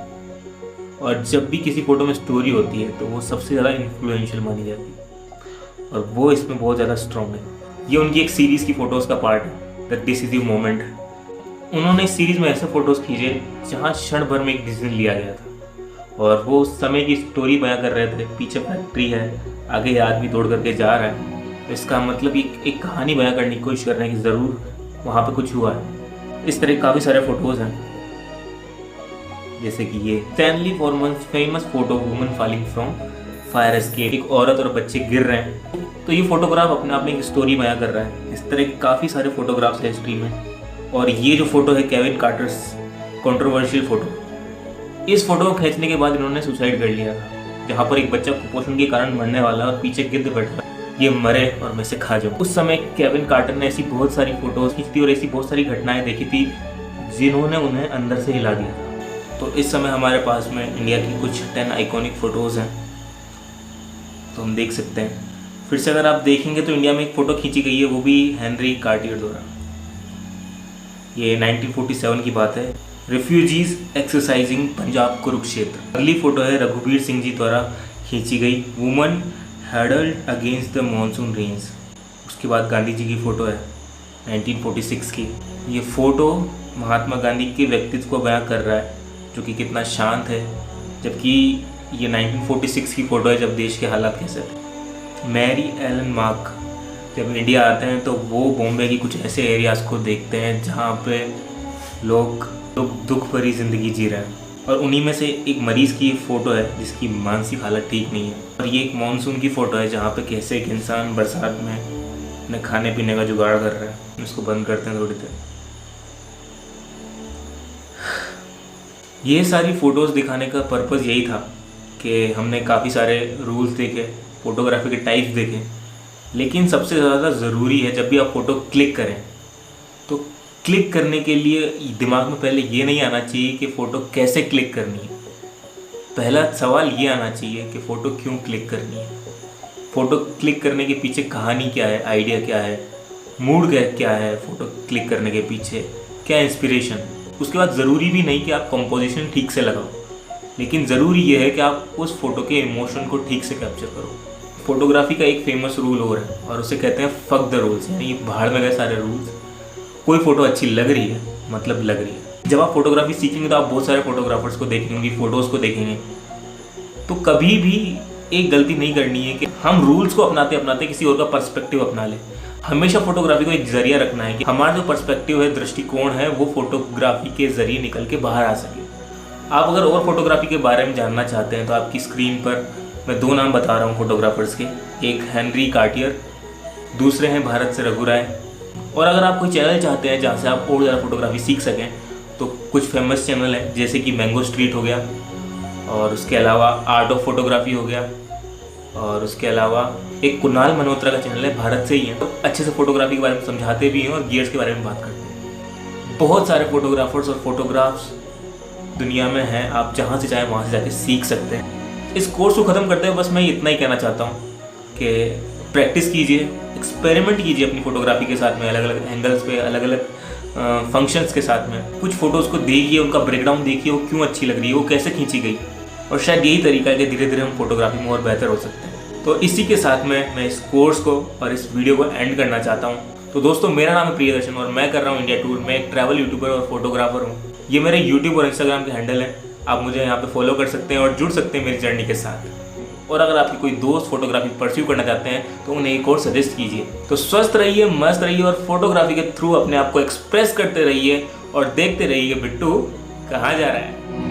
और जब भी किसी फोटो में स्टोरी होती है तो वो सबसे ज़्यादा इन्फ्लुएंशियल मानी जाती है और वो इसमें बहुत ज़्यादा स्ट्रॉन्ग है। ये उनकी एक सीरीज़ की फ़ोटोज़ का पार्ट है, द डिसिसिव मोमेंट। उन्होंने इस सीरीज़ में ऐसे फ़ोटोज़ खींचे जहाँ क्षण भर में एक डिसीजन लिया गया था और वो समय की स्टोरी बयां कर रहे थे। पीछे फैक्ट्री है, आगे ये आदमी दौड़ करके जा रहा है, इसका मतलब एक कहानी बयां करने की कोशिश कर रहे हैं कि ज़रूर वहाँ पे कुछ हुआ है। इस तरह काफ़ी सारे फ़ोटोज़ हैं, जैसे कि ये Stanley Forman's famous photo woman falling from fire escape. एक औरत और बच्चे गिर रहे हैं, तो ये फोटोग्राफ अपने आप में एक स्टोरी बयां कर रहा है। इस तरह के काफ़ी सारे फोटोग्राफ्स है हिस्ट्री में। और ये जो फोटो है केविन कार्टर्स कंट्रोवर्शियल फोटो। इस फोटो को खींचने के बाद इन्होंने सुसाइड कर लिया था, जहाँ पर एक बच्चा कुपोषण के कारण मरने वाला और पीछे गिद्ध बैठा, ये मरे और मैं से खा जाऊँ। उस समय केविन कार्टर ने ऐसी बहुत सारी फोटोज खींची थी और ऐसी बहुत सारी घटनाएं देखी थी जिन्होंने उन्हें अंदर से हिला दिया था। तो इस समय हमारे पास में इंडिया की कुछ 10 आइकॉनिक फ़ोटोज़ हैं, तो हम देख सकते हैं। फिर से अगर आप देखेंगे तो इंडिया में एक फ़ोटो खींची गई है, वो भी हेनरी कार्टियर द्वारा। ये 1947 की बात है। Refugees exercising Punjab Kurukshetra. अगली फ़ोटो है रघुवीर सिंह जी द्वारा खींची गई, woman huddled against the monsoon rains. उसके बाद गांधी जी की फ़ोटो है 1946 की। ये फ़ोटो महात्मा गांधी के व्यक्तित्व को बयां कर रहा है, जो कि कितना शांत है, जबकि ये 1946 की फ़ोटो है जब देश के हालात कैसे थे। मैरी एलन मार्क जब इंडिया आते हैं तो वो बॉम्बे की कुछ ऐसे एरियाज़ को देखते हैं जहाँ पे लोग दुख भरी ज़िंदगी जी रहे हैं, और उन्हीं में से एक मरीज़ की फ़ोटो है जिसकी मानसिक हालत ठीक नहीं है। और ये एक मानसून की फ़ोटो है जहाँ पे कैसे एक इंसान बरसात में अपने खाने पीने का जुगाड़ कर रहा है। इसको बंद करते हैं थोड़ी देर। ये सारी फ़ोटोज़ दिखाने का पर्पज़ यही था कि हमने काफ़ी सारे रूल्स देखे, फ़ोटोग्राफी के टाइप्स देखे, लेकिन सबसे ज़्यादा ज़रूरी है जब भी आप फ़ोटो क्लिक करें तो क्लिक करने के लिए दिमाग में पहले ये नहीं आना चाहिए कि फ़ोटो कैसे क्लिक करनी है। पहला सवाल ये आना चाहिए कि फ़ोटो क्यों क्लिक करनी है, फ़ोटो क्लिक करने के पीछे कहानी क्या है, आइडिया क्या है, मूड क्या है, फ़ोटो क्लिक करने के पीछे क्या इंस्पिरेशन। उसके बाद ज़रूरी भी नहीं कि आप कंपोजिशन ठीक से लगाओ, लेकिन ज़रूरी ये है कि आप उस फ़ोटो के इमोशन को ठीक से कैप्चर करो। फोटोग्राफी का एक फेमस रूल और है, और उसे कहते हैं फक द रूल्स, यानी बाहर में गए सारे रूल्स। कोई फ़ोटो अच्छी लग रही है मतलब लग रही है। जब आप फोटोग्राफी सीखेंगे तो आप बहुत सारे फोटोग्राफर्स को देखेंगे, उनकी फ़ोटोज़ को देखेंगे, तो कभी भी एक गलती नहीं करनी है कि हम रूल्स को अपनाते अपनाते किसी और का पर्सपेक्टिव अपना लें। हमेशा फोटोग्राफी को एक जरिया रखना है कि हमारा जो पर्सपेक्टिव है, दृष्टिकोण है, वो फोटोग्राफी के जरिए निकल के बाहर आ सके। आप अगर और फोटोग्राफी के बारे में जानना चाहते हैं तो आपकी स्क्रीन पर मैं 2 नाम बता रहा हूँ फोटोग्राफर्स के। एक हेनरी कार्टियर, दूसरे हैं भारत से रघु राय। और अगर आप कोई चैनल चाहते हैं जहाँ से आप और ज़्यादा फोटोग्राफी सीख सकें तो कुछ फेमस चैनल हैं, जैसे कि मैंगो स्ट्रीट हो गया, और उसके अलावा आर्ट ऑफ फोटोग्राफी हो गया, और उसके अलावा एक कुणाल मल्होत्रा का चैनल है, भारत से ही है, तो अच्छे से फोटोग्राफी के बारे में समझाते भी हैं और गियर्स के बारे में बात करते हैं। बहुत सारे फोटोग्राफर्स और फोटोग्राफ्स दुनिया में हैं, आप जहाँ से चाहें वहाँ से जाके सीख सकते हैं। इस कोर्स को ख़त्म करते हुए बस मैं इतना ही कहना चाहता हूँ कि प्रैक्टिस कीजिए, एक्सपेरिमेंट कीजिए अपनी फ़ोटोग्राफी के साथ में, अलग अलग एंगल्स पे, अलग अलग फंक्शंस के साथ में। कुछ फ़ोटोज़ को देखिए, उनका ब्रेकडाउन देखिए, वो क्यों अच्छी लग रही है, वो कैसे खींची गई, और शायद यही तरीका है कि धीरे धीरे हम फोटोग्राफी में और बेहतर हो सकते हैं। तो इसी के साथ में मैं इस कोर्स को और इस वीडियो को एंड करना चाहता हूँ। तो दोस्तों, मेरा नाम है प्रियदर्शन और मैं कर रहा हूँ इंडिया टूर। मैं एक ट्रैवल यूट्यूबर और फोटोग्राफर हूँ। ये मेरे यूट्यूब और इंस्टाग्राम के हैंडल है, आप मुझे यहाँ पे फॉलो कर सकते हैं और जुड़ सकते हैं मेरी जर्नी के साथ। और अगर आपके कोई दोस्त फोटोग्राफी परस्यू करना चाहते हैं तो उन्हें एक और सजेस्ट कीजिए। तो स्वस्थ रहिए, मस्त रहिए और फोटोग्राफी के थ्रू अपने आप को एक्सप्रेस करते रहिए और देखते रहिए बिट्टू कहाँ जा रहा है।